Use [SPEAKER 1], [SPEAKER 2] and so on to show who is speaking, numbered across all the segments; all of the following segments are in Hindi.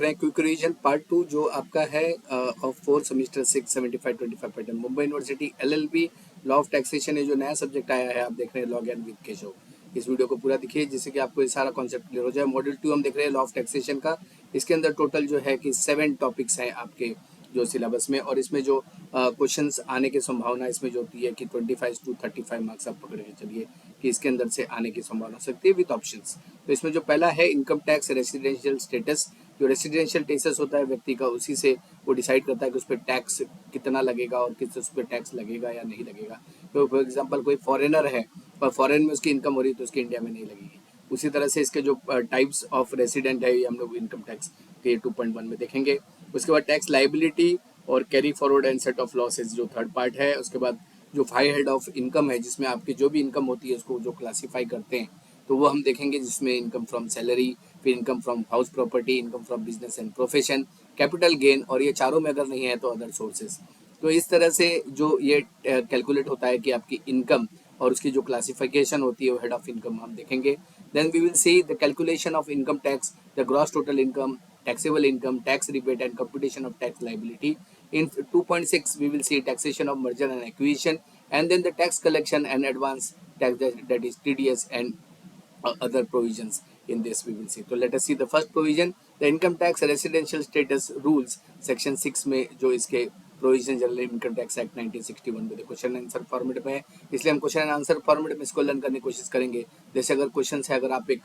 [SPEAKER 1] रहे हैं क्विक रिवीजन पार्ट 2 जो आपका है of 4 semester 675-25 pattern Mumbai university LLB law of taxation है जो नया सब्जेक्ट आया है। आप देख रहे हैं लॉग एंड विद केशव। इस वीडियो को पूरा देखिए जिससे कि आपको ये सारा कॉन्सेप्ट क्लियर हो जाए। मॉड्यूल 2 हम देख रहे हैं लॉ ऑफ टैक्सेशन का। इसके अंदर टोटल जो है कि 7 टॉपिक्स हैं आपके जो सिलेबस में, और इसमें जो क्वेश्चंस आने की संभावना इसमें जो होती है कि 25 to 35 मार्क्स आप पकड़ के चलिए कि इसके अंदर से आने की संभावना हो सकती है विद ऑप्शंस। तो इसमें जो पहला है इनकम टैक्स रेसिडेंशियल स्टेटस। जो रेसिडेंशियल स्टेटस होता है व्यक्ति का, उसी से वो डिसाइड करता है कि उस पर टैक्स कितना लगेगा और किस उस पर टैक्स लगेगा या नहीं लगेगा। तो फॉर एग्जाम्पल कोई फॉरेनर है और फॉरेन में उसकी इनकम हो रही है तो उसकी इंडिया में नहीं लगेगी। उसी तरह से इसके जो टाइप्स ऑफ रेसिडेंट है ये हम लोग इनकम टैक्स के 2.1 में देखेंगे। उसके बाद टैक्स लाइबिलिटी और carry forward and set of losses जो थर्ड पार्ट है। उसके बाद जो 5 हेड ऑफ इनकम है जिसमें आपकी जो भी इनकम होती है उसको जो क्लासीफाई करते हैं तो वो हम देखेंगे, जिसमें इनकम फ्रॉम सैलरी, फिर income from house property, income from business and profession, capital gain, और ये चारों में अगर नहीं है तो अदर सोर्सेज। तो इस तरह से जो ये कैलकुलेट होता है कि आपकी इनकम और उसकी जो क्लासिफिकेशन होती है वो हेड ऑफ इनकम हम देखेंगे। Then we will see the calculation of income tax, the gross total income, taxable income, tax rebate and computation of tax liability. In 2.6 we will see taxation of merger and acquisition, and then the tax collection and advance tax, that is TDS and other provisions in this we will see. So let us see the first provision, the income tax residential status rules section 6 में जो इसके provision general income tax act 1961 में क्वेश्चन आंसर फॉर्मेट में है, इसलिए हम क्वेश्चन आंसर फॉर्मेट में इसको लर्न करने की कोशिश करेंगे। जैसे अगर क्वेश्चन है, अगर आप एक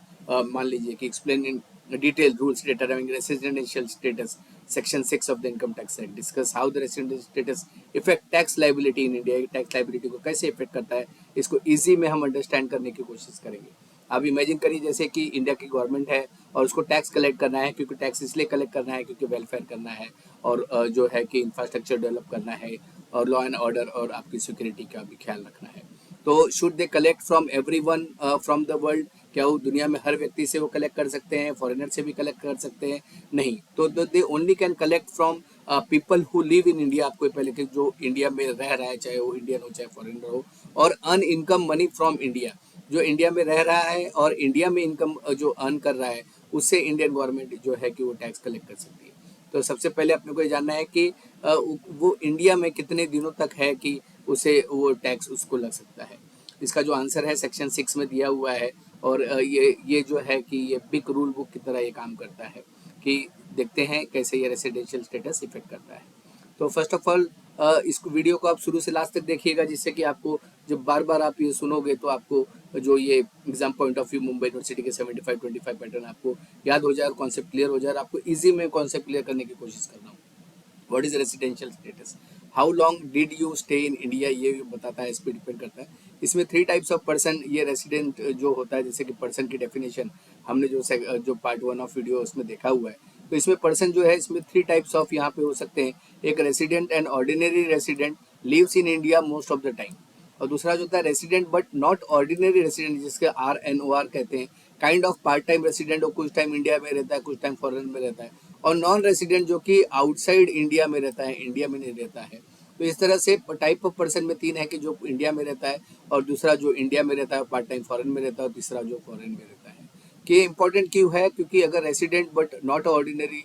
[SPEAKER 1] मान लीजिए कि explain in detail rules determining residential status section 6 of the income tax act, discuss how the residential status effect tax liability in India, tax liability को कैसे इफेक्ट करता है, इसको इजी में हम अंडरस्टैंड करने की कोशिश करेंगे। आप इमेजिन करिए जैसे कि इंडिया की गवर्नमेंट है और उसको टैक्स कलेक्ट करना है, क्योंकि टैक्स इसलिए कलेक्ट करना है क्योंकि वेलफेयर करना है और जो है कि इंफ्रास्ट्रक्चर डेवलप करना है और लॉ एंड ऑर्डर और आपकी सिक्योरिटी का भी ख्याल रखना है। तो should they collect from everyone from the world, क्या वो दुनिया में हर व्यक्ति से वो कलेक्ट कर सकते हैं, फॉरेनर से भी कलेक्ट कर सकते हैं? नहीं। तो they only can collect from people who live in India. आपको पहले कि जो इंडिया में रह रहा है, चाहे वो इंडियन हो चाहे फॉरेनर हो, और earn income money from India, जो इंडिया में रह रहा है और इंडिया में इनकम जो अर्न कर रहा है उससे इंडियन गवर्नमेंट जो है कि वो टैक्स कलेक्ट कर सकती है। तो सबसे पहले अपने को ये जानना है कि वो इंडिया में कितने दिनों तक है कि उसे वो टैक्स उसको लग सकता है। इसका जो आंसर है सेक्शन 6 में दिया हुआ है, और ये जो है कि ये बिग रूल बुक की तरह ये काम करता है कि देखते हैं कैसे ये रेसिडेंशियल स्टेटस इफेक्ट करता है। तो फर्स्ट ऑफ ऑल इस वीडियो को आप शुरू से लास्ट तक देखिएगा, जिससे कि आपको जब बार बार आप ये सुनोगे तो आपको जो ये exam point of view Mumbai university के 75-25 पैटर्न आपको याद हो जाए और कॉन्सेप्ट क्लियर हो जाए। आपको इजी में कॉन्सेप्ट क्लियर करने की कोशिश कर रहा हूँ। What is residential status, how long did you stay in India, ये बताता है, इस पर डिपेंड करता है। इसमें 3 टाइप्स ऑफ पर्सन ये रेसिडेंट जो होता है, जैसे कि पर्सन की डेफिनेशन हमने जो पार्ट 1 ऑफ वीडियो उसमें देखा हुआ है। तो इसमें पर्सन जो है इसमें 3 टाइप्स ऑफ यहाँ पे हो सकते हैं। एक resident and ordinary resident, lives in India most of the time, और दूसरा जो होता है resident but not ordinary resident, जिसके RNOR कहते हैं, kind of part time resident, और कुछ टाइम इंडिया में रहता है कुछ टाइम फॉरेन में रहता है, और नॉन रेसिडेंट जो कि आउटसाइड इंडिया में रहता है, इंडिया में नहीं रहता है। तो इस तरह से टाइप ऑफ पर्सन में 3 है कि जो इंडिया में रहता है, और दूसरा जो इंडिया में रहता है पार्ट टाइम फॉरेन में रहता है, और तीसरा जो फॉरेन में रहता है। कि इंपॉर्टेंट क्यों है, क्योंकि अगर resident but not ordinary,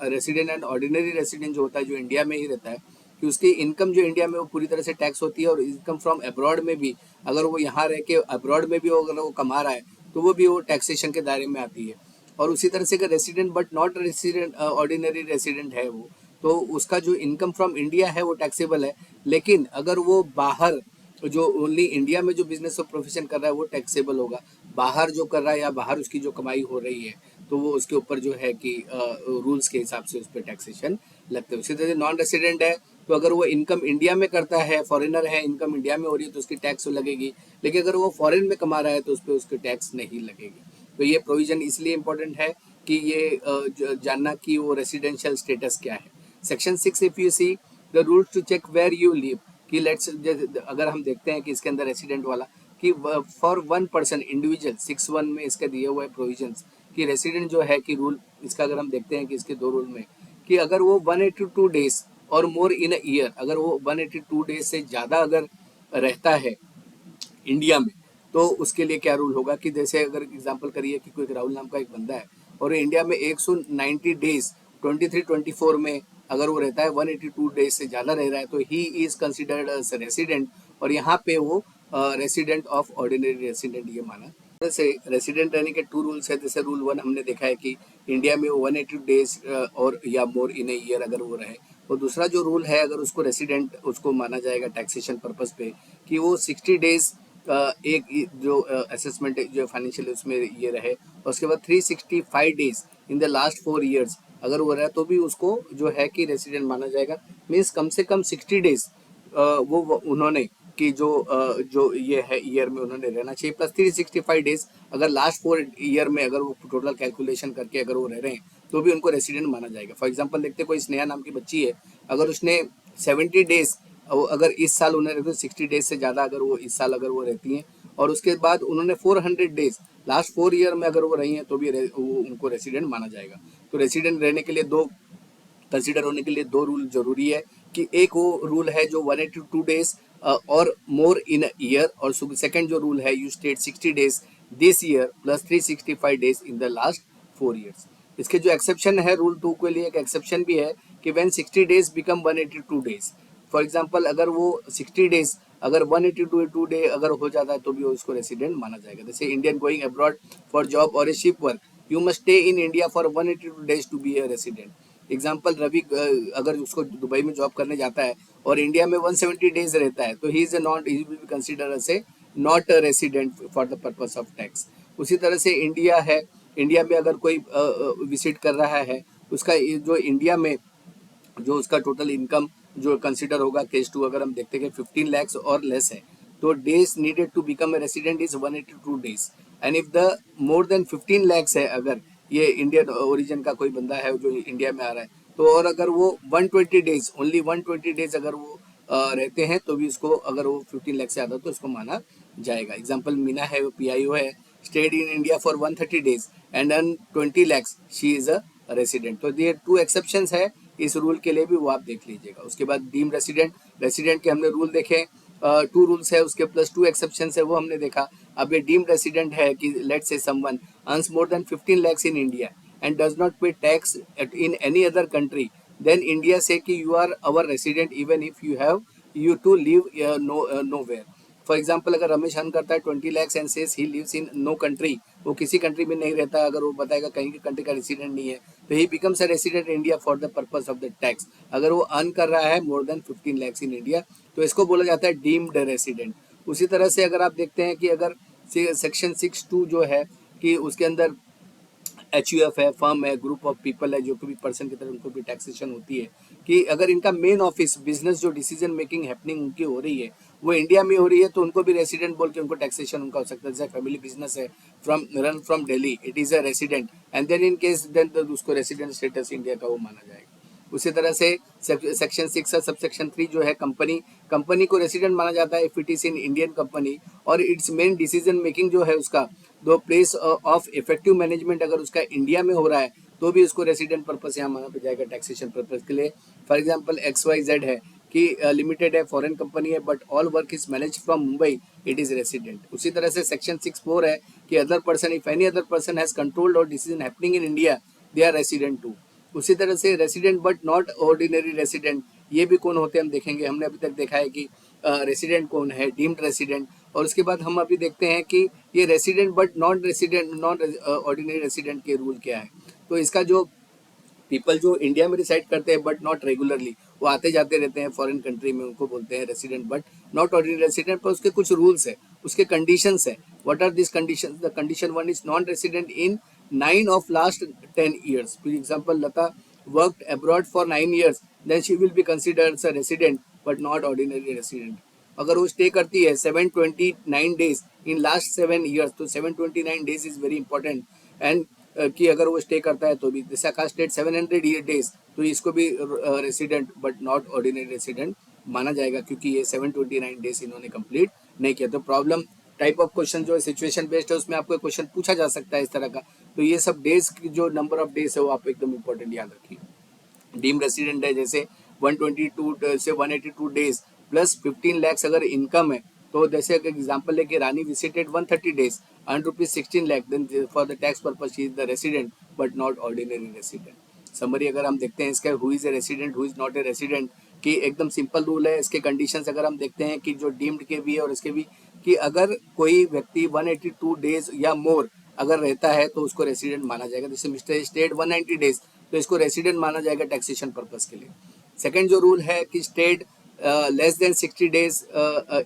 [SPEAKER 1] resident and ordinary resident जो होता है जो इंडिया में ही रहता है, कि उसकी इनकम जो इंडिया में वो पूरी तरह से टैक्स होती है, और इनकम फ्रॉम अब्रॉड में भी अगर वो यहाँ रह के अब्रॉड में भी अगर वो कमा रहा है तो वो भी वो टैक्सेशन के दायरे में आती है। और उसी तरह से अगर resident but not resident ordinary resident है वो, तो उसका जो इनकम फ्रॉम इंडिया है वो टैक्सेबल है, लेकिन अगर वो बाहर जो ओनली इंडिया में जो बिजनेस और प्रोफेशन कर रहा है वो टैक्सेबल होगा, बाहर जो कर रहा है या बाहर उसकी जो कमाई हो रही है तो वो उसके ऊपर जो है कि रूल्स के हिसाब से उस पर टैक्सेशन लगते हैं। उसी तरह से नॉन रेसिडेंट है तो अगर वो इनकम इंडिया में करता है, फॉरेनर है, इनकम इंडिया में हो रही है तो उसकी टैक्स लगेगी, लेकिन अगर वो फॉरेन में कमा रहा है तो उस पर उसकी टैक्स नहीं लगेगी। तो ये प्रोविजन इसलिए इम्पोर्टेंट है कि ये जानना कि वो रेसिडेंशियल स्टेटस क्या है। Section 6 if you see the rules to check where you live, कि लेट्स अगर हम देखते हैं कि इसके अंदर रेसिडेंट वाला कि फॉर 1 पर्सन इंडिविजुअल 6(1) में इसका दिए हुए प्रोविजंस कि रेसिडेंट जो है कि रूल इसका अगर हम देखते हैं कि इसके 2 रूल में कि अगर वो 182 डेज और मोर इन अ ईयर, अगर वो 182 डेज से ज़्यादा अगर रहता है इंडिया में, तो उसके लिए क्या रूल होगा कि जैसे अगर एग्जांपल करिए कि कोई राहुल नाम का एक बंदा है और इंडिया में 190 डेज 23-24 में अगर वो रहता है, 182 डेज से ज़्यादा रह रहा है, तो he is considered as resident, और यहाँ पे वो रेसिडेंट ऑफ ऑर्डिनरी रेसिडेंट ये माना। जैसे रेसिडेंट रहने के टू रूल्स है। जैसे रूल 1 हमने देखा है कि इंडिया में 180 डेज और या मोर इन ए ईयर अगर वो रहे। और दूसरा जो रूल है, अगर उसको रेसिडेंट उसको माना जाएगा टैक्सेशन पर्पस पे, कि वो 60 डेज एक जो असेसमेंट जो फाइनेंशियल उसमें ये रहे, और उसके बाद 365 days in the last 4 years अगर वो रहा, तो भी उसको जो है कि रेसिडेंट माना जाएगा। मीन्स कम से कम 60 डेज वो उन्होंने कि जो ये है ईयर में उन्होंने रहना चाहिए, प्लस 365 डेज अगर लास्ट 4 ईयर में अगर वो टोटल कैलकुलेशन करके अगर वो रह रहे हैं, तो भी उनको रेसिडेंट माना जाएगा। फॉर एग्जांपल देखते कोई स्नेहा नाम की बच्ची है, अगर उसने 70 डेज अगर इस साल उन्हें रहते 60 डेज से ज़्यादा अगर वो इस साल अगर वो रहती हैं, और उसके बाद उन्होंने 400 डेज लास्ट 4 ईयर में अगर वो रही हैं, तो भी वो उनको रेसिडेंट माना जाएगा। तो रेसिडेंट रहने के लिए कंसिडर होने के लिए दो रूल जरूरी है, कि एक वो रूल है जो 182 डेज और मोर इन अ ईयर, और सेकंड जो रूल है you state 60 days this year plus 365 days in the last 4 years. इसके जो एक्सेप्शन है रूल 2 के लिए एक एक्सेप्शन भी है, कि when 60 days become 182 days. For example अगर वो 60 डेज अगर 182 डे अगर हो जाता है, तो भी उसको रेसिडेंट माना जाएगा। जैसे Indian going abroad for job और a ship work, you must stay in India for 182 days to be a resident. Example Ravi अगर उसको दुबई में जॉब करने जाता है और इंडिया में 170 डेज रहता है, तो he is not he will be consider as a not a resident for the purpose of tax. उसी तरह से इंडिया है, इंडिया में अगर कोई विजिट कर रहा है, उसका जो इंडिया में जो उसका टोटल इनकम जो कंसिडर होगा केस टू, अगर हम देखते हैं कि 15 लैक्स और लेस है, तो days needed to become a resident is 182 days. And if the more than 15 lakhs है, अगर ये इंडियन ओरिजिन का कोई बंदा है जो इंडिया में आ रहा है, तो और अगर वो 120 डेज ओनली 120 डेज अगर वो रहते हैं, तो भी उसको अगर वो 15 लाख से ज़्यादा तो उसको माना जाएगा। एग्जाम्पल मीना है, वो PIO है, stayed in India for 130 days and earn 20 lakhs, she is a resident. तो ये 2 एक्सेप्शंस है इस रूल के लिए भी, वो आप देख लीजिएगा। उसके बाद डीम रेसिडेंट, रेसिडेंट के हमने रूल देखे, 2 रूल्स है उसके प्लस 2 एक्सेप्शंस है वो हमने देखा। अब ये डीम रेसिडेंट है कि let's say someone earns more than 15 lakhs in India and does not pay tax in any other country, then India say कि you are our resident even if you to live nowhere. For example अगर रमेश अर्न करता है 20 lakhs and says he lives in no country, वो किसी कंट्री में नहीं रहता है, अगर वो बताएगा कहीं की कंट्री का रेसिडेंट नहीं है, तो ही becomes a resident India for the purpose of the tax. अगर वो अर्न कर रहा है मोर देन 15 lakhs इन इंडिया, तो इसको बोला जाता है डीम्ड रेसिडेंट। उसी तरह से अगर आप देखते हैं कि अगर सेक्शन 6(2) जो है कि उसके अंदर HUF है, फर्म है, ग्रुप ऑफ पीपल है, जो कोई भी पर्सन की तरफ उनको भी टैक्सेशन होती है, कि अगर इनका मेन ऑफिस बिजनेस जो डिसीजन मेकिंग हैपनिंग उनकी हो रही है वो इंडिया में हो रही है, तो उनको भी रेसिडेंट बोल के उनको टैक्सेशन उनका हो सकता है। जैसे फैमिली बिजनेस है run from Delhi, it is a resident and then in case then उसको रेसिडेंट स्टेटस इंडिया का वो माना जाएगा। उसी तरह से सेक्शन 6 है, सबसेक्शन 3 जो है कंपनी को रेसिडेंट माना जाता है if it is in Indian company और इट्स मेन डिसीजन मेकिंग जो है उसका दो प्लेस ऑफ इफेक्टिव मैनेजमेंट अगर उसका इंडिया में हो रहा है, तो भी उसको रेसिडेंट पर्पस यहाँ माना जाएगा टैक्सेशन पर्पस के लिए। फॉर एग्जाम्पल XYZ है कि लिमिटेड है, फॉरेन कंपनी है, but all work is manage from Mumbai, it is resident. उसी तरह से सेक्शन 6(4) है कि other person if any other person has controlled और decision happening in India, they are resident too. उसी तरह से resident but not ordinary resident, ये भी कौन होते हैं हम देखेंगे। हमने अभी तक देखा है कि रेसिडेंट कौन है, डीम्ड रेसिडेंट, और उसके बाद हम अभी देखते हैं कि ये resident but not resident not ordinary resident के रूल क्या है। तो इसका जो पीपल जो इंडिया में रिसाइड करते हैं बट नॉट रेगुलरली, वो आते जाते रहते हैं फॉरेन कंट्री में, उनको बोलते हैं resident but not ordinary resident. पर उसके कुछ रूल्स है, उसके कंडीशंस है। What are this conditions? The condition 1 is non resident in 9 of last 10 years. For example, Lata worked abroad for 9 years, then she will be considered as a resident but not ordinary resident. अगर वो स्टे करती है 729 डेज इन लास्ट 7 ईयर्स, तो 729 days is very important. And कि अगर वो स्टे करता है तो भी जैसा का स्टेट 700 डेज, तो इसको भी resident but not ordinary resident माना जाएगा, क्योंकि ये 729 डेज इन्होंने कंप्लीट नहीं किया। तो प्रॉब्लम टाइप ऑफ क्वेश्चन जो है सिचुएशन बेस्ड है, उसमें आपको क्वेश्चन पूछा जा सकता है इस तरह का। तो ये सब डेज की जो नंबर ऑफ डेज है वो आप एकदम इंपॉर्टेंट याद रखिए। डीम रेसिडेंट है जैसे 122 से 182 डेज प्लस 15 लैक्स अगर इनकम है, तो जैसे एग्जाम्पल लेके Rani visited 130 days, earn rupees 16 lakh, then for the tax purpose she is the resident but not ordinary resident. Summary अगर हम देखते हैं इसका, who is a resident, who is not a resident, कि एकदम सिंपल रूल है। इसके कंडीशंस अगर हम देखते हैं कि जो डीम्ड के भी है और इसके भी, कि अगर कोई व्यक्ति 182 डेज या मोर अगर रहता है तो उसको रेसिडेंट माना जाएगा। जैसे मिस्टर स्टेट 190 डेज, तो इसको रेसिडेंट माना जाएगा टैक्सेशन पर्पज के लिए। सेकंड जो रूल है कि state less than 60 days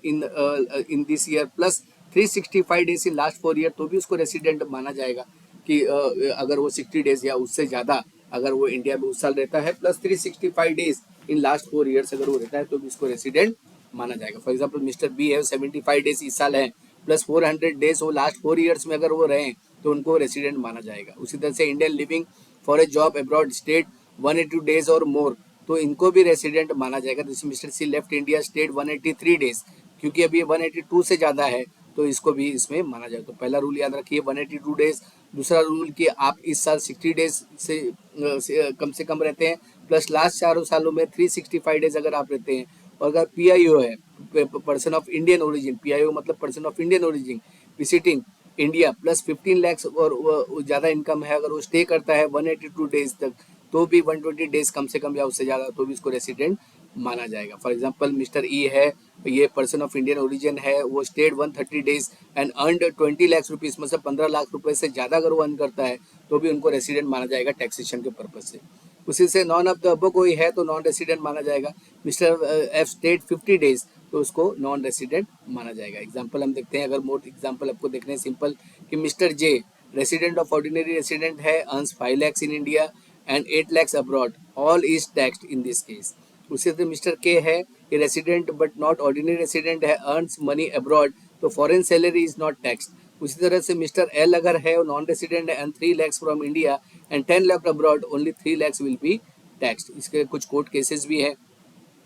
[SPEAKER 1] in this year plus 365 days in last 4 year, तो भी उसको रेसिडेंट माना जाएगा। कि अगर वो 60 डेज या उससे ज़्यादा अगर वो इंडिया में उस साल रहता है, plus 365 days in last 4 years अगर वो रहता है, तो भी उसको रेसिडेंट माना जाएगा। फॉर एग्जाम्पल मिस्टर बी है, 75 डेज इस साल है, प्लस 400 डेज वो लास्ट 4 ईयर्स में अगर वो रहे, तो उनको रेसिडेंट माना जाएगा। उसी तरह से Indian living for a job abroad state 180 days और मोर, तो इनको भी रेसिडेंट माना जाएगा। जैसे मिस्टर सी लेफ्ट इंडिया स्टेट 183 डेज, क्योंकि अभी 182 से ज़्यादा है, तो इसको भी इसमें माना जाएगा। तो पहला रूल याद रखिए 182 डेज। दूसरा रूल कि आप इस साल 60 डेज से कम से कम रहते हैं, प्लस लास्ट 4 सालों में 365 डेज अगर आप रहते हैं, और अगर पीआईओ है, person of Indian origin, PIO मतलब person of Indian origin visiting India, plus 15 lakhs और ज़्यादा इनकम है, अगर वो स्टे करता है 182 डेज तक, तो भी 120 डेज कम से कम या उससे ज़्यादा, तो भी इसको रेसिडेंट माना जाएगा। फॉर एग्जांपल मिस्टर ई है, ये पर्सन ऑफ इंडियन ओरिजिन है, वो state 130 days and earned 20 lakh rupees, मतलब 15 लाख रुपए से ज़्यादा अगर वो अर्न करता है, तो भी उनको रेसिडेंट माना जाएगा टैक्सेशन के पर्पज से। उसी से नॉन ऑफ द अबव कोई है तो नॉन रेसिडेंट माना जाएगा। मिस्टर एफ स्टेट 50 डेज, तो उसको नॉन रेसिडेंट माना जाएगा। एग्जाम्पल हम देखते हैं, अगर मोर एग्जाम्पल आपको देखने हैं सिंपल, कि Mr J resident of ordinary resident है, earns 5 lakhs in India and 8 lakhs abroad, all is taxed in this case. उसी तरह मिस्टर के है, ये resident but not ordinary resident है, अर्न्स मनी अब्रॉड, तो foreign salary is not taxed. उसी तरह से मिस्टर एल अगर है, वो नॉन रेसिडेंट है and 3 lakhs from India and 10 lakh abroad, only 3 lakhs will be taxed. इसके कुछ कोर्ट केसेस भी है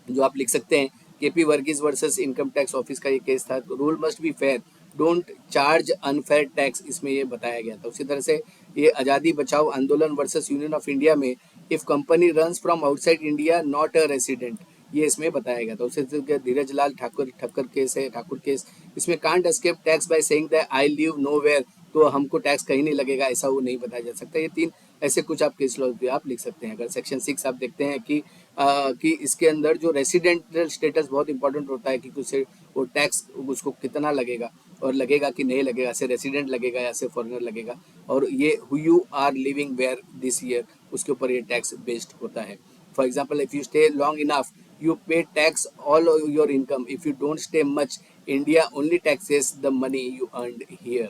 [SPEAKER 1] जो आप लिख सकते हैं। K P Varghese versus income tax office का ये केस था। Rule must be fair, don't charge unfair tax, इसमें ये बताया गया था। उसी तरह से ये आज़ादी बचाओ आंदोलन वर्सेस यूनियन ऑफ इंडिया में, if company runs from outside India not a resident, ये इसमें बताया गया था। उसी तरह धीरज लाल ठाकुर ठक्कर केस है, ठाकुर केस, इसमें can't escape tax by saying that I live nowhere, तो हमको टैक्स कहीं नहीं लगेगा, ऐसा वो नहीं बताया जा सकता। ये तीन ऐसे कुछ आप केस लॉ भी आप लिख सकते हैं। अगर सेक्शन 6 आप देखते हैं कि इसके अंदर जो रेसिडेंशियल स्टेटस बहुत इंपॉर्टेंट होता है, कि उसे वो टैक्स उसको कितना लगेगा और लगेगा कि नहीं लगेगा, ऐसे रेसिडेंट लगेगा या ऐसे फॉरेनर लगेगा, और ये who you are living where this year, उसके ऊपर ये टैक्स बेस्ड होता है। For example if you stay long enough you pay tax all of your income. If you don't stay much, India only taxes the money you earned here.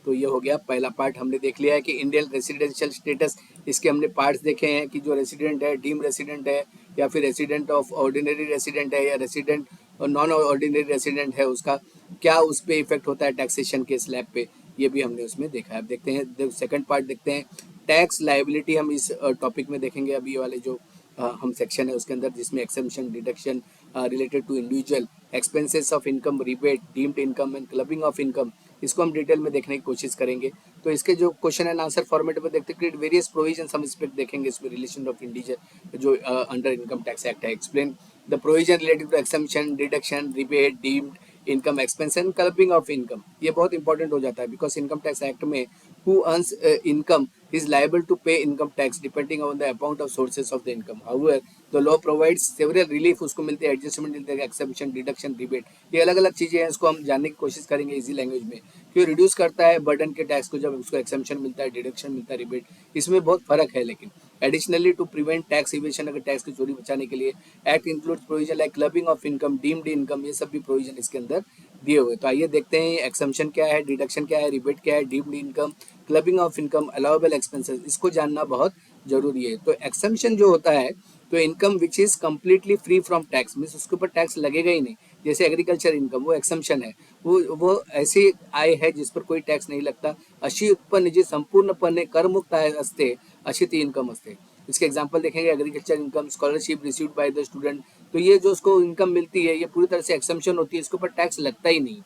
[SPEAKER 1] तो ये हो गया पहला पार्ट, हमने देख लिया है कि इंडियन रेसिडेंशियल स्टेटस, इसके हमने पार्ट्स देखे हैं कि जो रेसिडेंट है, डीम रेसिडेंट है, या फिर रेसिडेंट ऑफ ऑर्डिनरी रेसिडेंट है, या रेसिडेंट और नॉन ऑर्डिनरी रेसिडेंट है, उसका क्या उस पर इफेक्ट होता है टैक्सेशन के स्लैब पे, ये भी हमने उसमें देखा है। अब देखते हैं सेकंड पार्ट, देखते हैं टैक्स लायबिलिटी। हम इस टॉपिक में देखेंगे अभी वाले जो हम सेक्शन है उसके अंदर, जिसमें exemption deduction related to individual expenses of income, rebate, deemed income and clubbing of income, इसको हम डिटेल में देखने की कोशिश करेंगे। तो इसके जो क्वेश्चन एंड आंसर फॉर्मेट में देखते हैं, वेरियस प्रोविजन हम इस पर देखेंगे, इसमें रिलेशन ऑफ इंडिविजुअल जो अंडर इनकम टैक्स एक्ट है, explain the provision related to exemption, deduction, rebate, deemed income expense and clubbing of income. ये बहुत इंपॉर्टेंट हो जाता है, बिकॉज इनकम टैक्स एक्ट में who earns income is liable to pay income tax depending on the amount of sources of the income. However, the law provides several relief, उसको मिलते हैं, एडजस्टमेंट मिलते हैं, एक्सेप्शन, डिडक्शन, रिबेट, ये अलग अलग चीज़ें हैं। इसको हम जानने की कोशिश करेंगे इजी लैंग्वेज में, क्यों रिड्यूस करता है बर्डन के टैक्स को जब उसको एक्सेप्शन मिलता है, डिडक्शन मिलता है, रिबेट, इसमें बहुत फर्क है। लेकिन additionally to prevent tax evasion, अगर टैक्स की चोरी बचाने के लिए act includes provision like clubbing of income, deemed income, ये सब भी प्रोविजन इसके अंदर दिए हुए। तो आइए देखते हैं एक्सेम्पशन क्या है, डिडक्शन क्या है, रिबेट क्या है, deemed income, clubbing of income, allowable expenses, इसको जानना बहुत जरूरी है। तो एक्सेम्पशन जो होता है, तो income which is completely free from tax, means उसके ऊपर टैक्स लगेगा ही नहीं। जैसे एग्रीकल्चर इनकम, वो एक्सेम्पशन है, वो ऐसी आय है जिस पर कोई टैक्स नहीं लगता। अशी उत्पन्न जी संपूर्णपणे करमुक्त आय असते, अशी ती इनकम असते। इसके एग्जाम्पल देखेंगे, agriculture income, scholarship received by the student, तो ये जो उसको इनकम मिलती है, ये पूरी तरह से एक्सेम्पशन होती है, इसके ऊपर टैक्स लगता ही नहीं।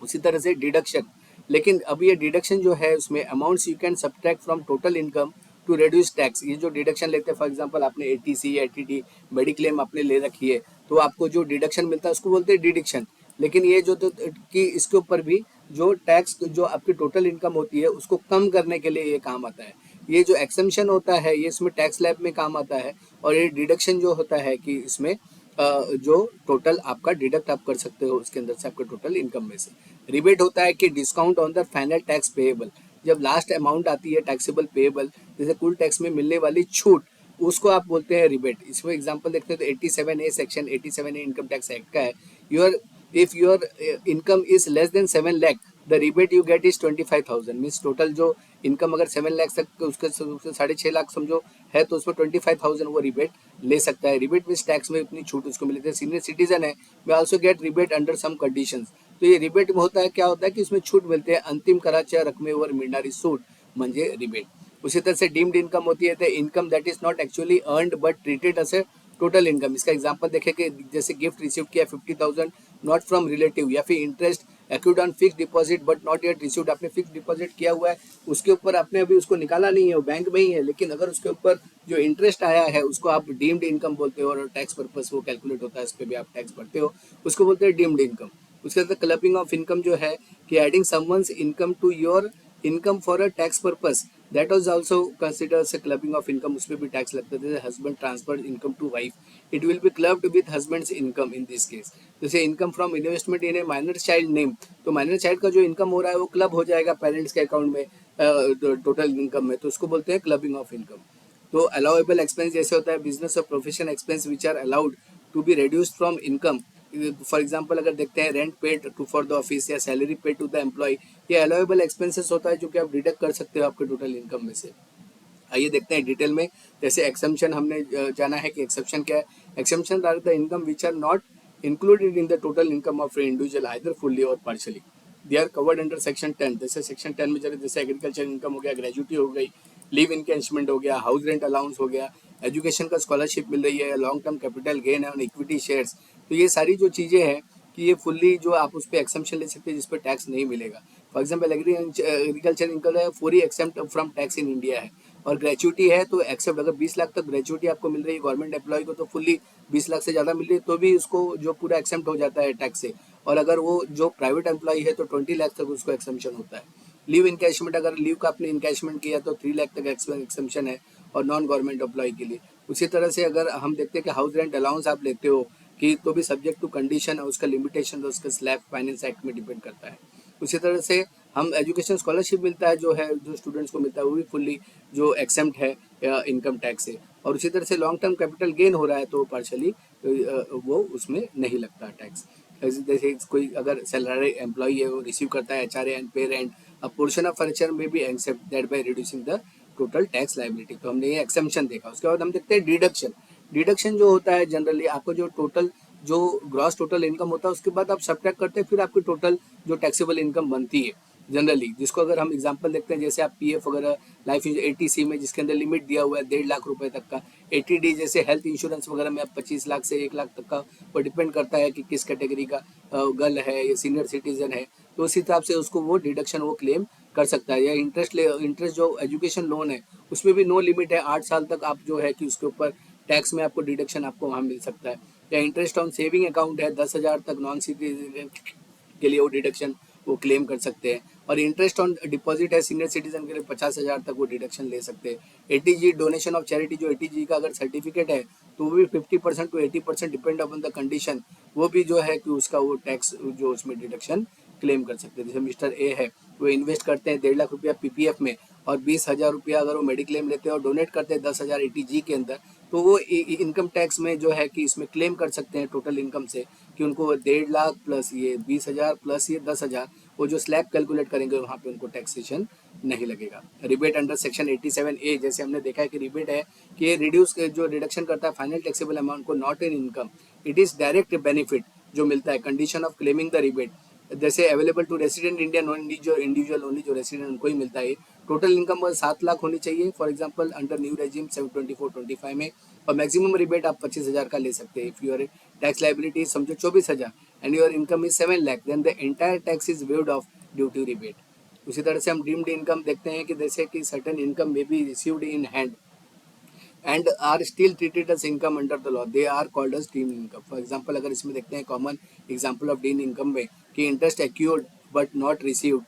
[SPEAKER 1] उसी तरह से डिडक्शन, लेकिन अब ये डिडक्शन जो है, उसमें amounts you can subtract from total income to reduce tax. ये जो डिडक्शन लेते हैं, फॉर एग्जांपल आपने एटीसी या एटीटी मेडिक्लेम आपने ले रखी है, तो आपको जो डिडक्शन मिलता है उसको बोलते हैं डिडक्शन। लेकिन ये जो तो कि इसके ऊपर भी जो टैक्स जो आपकी टोटल इनकम होती है उसको कम करने के लिए ये काम आता है। ये जो एक्सेम्पशन होता है ये इसमें टैक्स स्लैब में काम आता है। और ये डिडक्शन जो होता है कि इसमें जो टोटल आपका डिडक्ट आप कर सकते हो उसके अंदर से आपके टोटल इनकम में से। रिबेट होता है कि discount on the final tax payable, जब लास्ट अमाउंट आती है टैक्सेबल पेएबल, जैसे कुल टैक्स में मिलने वाली छूट, उसको आप बोलते हैं रिबेट। इसमें एग्जांपल देखते हैं तो 87A section 87A income tax act का है। Your if your income is less than 7 lakh, the rebate you get is 25,000। Means total जो इनकम अगर 7 लाख तक उसके 6.5 लाख समझो है तो उसमें 25,000 वो रिबेट ले सकता है। रिबेट मीन्स टैक्स में इतनी छूट उसको मिलती है। सीनियर सिटीजन है वे also get rebate under some conditions. तो ये रिबेट में होता है क्या होता है कि इसमें छूट मिलते हैं अंतिम कराच्या रकमेवर मिळणारी सूट म्हणजे रिबेट। उसी तरह से डीम्ड इनकम होती है income that is not actually earned but treated as a total income. इसका एग्जांपल देखें कि जैसे गिफ्ट रिसीव किया 50,000 नॉट फ्रॉम रिलेटिव, या फिर interest accrued on fix deposit but not yet received. आपने फिक्स डिपॉजिट किया हुआ है उसके ऊपर आपने अभी उसको निकाला नहीं है, वो बैंक में ही है, लेकिन अगर उसके ऊपर जो इंटरेस्ट आया है उसको आप डीम्ड इनकम बोलते हो और टैक्स पर्पस वो कैलकुलेट होता है, उस पर भी आप टैक्स भरते हो, उसको बोलते हैं डीम्ड इनकम। उसके अंदर क्लबिंग ऑफ इनकम जो है कि adding someone's income to your income for a tax purpose, that was also considers a clubbing of income. उसमें भी टैक्स लगता है। जैसे husband transfer income to wife, it will be clubbed with husband's income in this case. जैसे income from investment in a minor child name, तो माइनर चाइल्ड का जो इनकम हो रहा है वो क्लब हो जाएगा पेरेंट्स के अकाउंट में टोटल इनकम में, तो उसको बोलते हैं क्लबिंग ऑफ इनकम। तो अलाउेबल एक्सपेंस जैसे होता है बिजनेस और profession expense which are allowed to be reduced from income. For example अगर देखते हैं rent paid to for the office या salary paid to the employee, ये अलाउेबल एक्सपेंसेस होता है जो कि आप डिडक्ट कर सकते हो आपके टोटल इनकम में से। आइए देखते हैं डिटेल में। जैसे एक्सेम्पशन हमने जाना है कि एक्सेप्शन क्या है। Exemption are the income which are not included in the total income of individual either fully और partially, they are covered under section 10। जैसे सेक्शन 10 में चले, जैसे एग्रीकल्चर इनकम हो गया, ग्रेजुटी हो गई, लिव इनकैशमेंट हो गया, हाउस रेंट अलाउंस हो गया, एजुकेशन का स्कॉलरशिप मिल रही है, लॉन्ग टर्म कैपिटल गेन है ऑन इक्विटी शेयर्स। तो ये सारी जो चीज़ें हैं कि ये फुल्ली जो आप उस पर एक्सेम्पशन ले सकते हैं जिस पर टैक्स नहीं मिलेगा। फॉर एग्जाम्पल एग्रीकल्चर इनकम है पूरी except from tax in India है, और ग्रेचुटी है तो एक्सेप्ट। अगर 20 लाख तक ग्रेचुटी आपको मिल रही है गवर्नमेंट एम्प्लॉय को तो फुल्ली 20 लाख से ज़्यादा मिल रही है तो भी उसको जो पूरा एक्सेप्ट हो जाता है टैक्स से। और अगर वो जो प्राइवेट एम्प्लॉय है तो 20 लाख तक उसको एक्सेम्पशन होता है। लीव इनकैशमेंट, अगर लीव का आपने इनकैशमेंट किया तो 3 लाख तक एक्सेम्पशन है और नॉन गवर्नमेंट एम्प्लॉय के लिए। उसी तरह से अगर हम देखते हैं कि हाउस रेंट अलाउंस आप लेते हो कि तो भी सब्जेक्ट टू कंडीशन है, उसका लिमिटेशन तो उसका स्लैब फाइनेंस एक्ट में डिपेंड करता है। उसी तरह से हम एजुकेशन स्कॉलरशिप मिलता है जो है जो स्टूडेंट्स को मिलता है वो भी फुल्ली जो एक्सेम्प्ट है इनकम टैक्स से। और उसी तरह से लॉन्ग टर्म कैपिटल गेन हो रहा है तो पार्शली वो उसमें नहीं लगता टैक्स। जैसे कोई अगर सैलरी एम्प्लॉई है वो रिसीव करता है HRA and pay rent, a portion of furniture में भी except that by reducing the total tax liability. तो हमने ये एक्सेम्पशन देखा। उसके बाद हम देखते हैं डिडक्शन। डिडक्शन जो होता है जनरली आपको जो टोटल जो ग्रॉस टोटल इनकम होता है उसके बाद आप सब्ट्रैक्ट करते हैं फिर आपकी टोटल जो टैक्सेबल इनकम बनती है जनरली, जिसको अगर हम एग्जांपल देखते हैं जैसे आप पीएफ वगैरह लाइफ एटीसी में जिसके अंदर लिमिट दिया हुआ है 1.5 लाख रुपए तक का, एटीडी जैसे हेल्थ इंश्योरेंस वगैरह में आप 25 लाख से 1 लाख तक का, वो डिपेंड करता है कि किस कैटेगरी का गर्ल है या सीनियर सिटीजन है, तो उस हिसाब से उसको वो डिडक्शन वो क्लेम कर सकता है। या इंटरेस्ट जो एजुकेशन लोन है उसमें भी नो लिमिट है, 8 साल तक आप जो है कि उसके ऊपर टैक्स में आपको डिडक्शन आपको वहाँ मिल सकता है। या इंटरेस्ट ऑन सेविंग अकाउंट है 10,000 तक नॉन सिटीजन के लिए वो डिडक्शन वो क्लेम कर सकते हैं। और इंटरेस्ट ऑन डिपॉजिट है सीनियर सिटीजन के लिए 50,000 तक वो डिडक्शन ले सकते हैं। एटीजी डोनेशन ऑफ चैरिटी, जो एटीजी का अगर सर्टिफिकेट है तो वो भी 50% to 80% depend upon the condition, वो भी जो है कि उसका वो टैक्स जो उसमें डिडक्शन क्लेम कर सकते हैं। जैसे मिस्टर ए है वो इन्वेस्ट करते हैं 1.5 लाख रुपया पीपीएफ में और 20,000 रुपया अगर वो मेडिक्लेम लेते हैं और डोनेट करते हैं 10,000 एटीजी के अंदर, तो वो इनकम टैक्स में जो है कि इसमें क्लेम कर सकते हैं टोटल इनकम से कि उनको 1.5 लाख प्लस ये 20,000 प्लस ये 10,000 वो जो स्लैब कैलकुलेट करेंगे वहाँ पे उनको टैक्सेशन नहीं लगेगा। रिबेट अंडर सेक्शन 87A जैसे हमने देखा है कि रिबेट है कि ये रिड्यूस जो रिडक्शन करता है फाइनल टैक्सेबल अमाउंट को not in income, it is direct benefit जो मिलता है। Condition of claiming the rebate जैसे available to resident India non individual only, जो रेसिडेंट उनको ही मिलता है। टोटल इनकम 7 लाख होनी चाहिए for example under new regime 724-25 में, और मैक्सिमम रिबेट आप 25,000 का ले सकते हैं। इफ योर टैक्स लाइबिलिटी समझो 24,000 and your income is 7 lakh then the entire tax is waived off due to rebate. उसी तरह से हम डीम्ड इनकम देखते हैं कि जैसे कि सर्टेन इनकम में be received in hand and are still treated as income under the law, they are called as deemed income. For example अगर इसमें देखते हैं common example of deemed income में कि interest accrued but not received,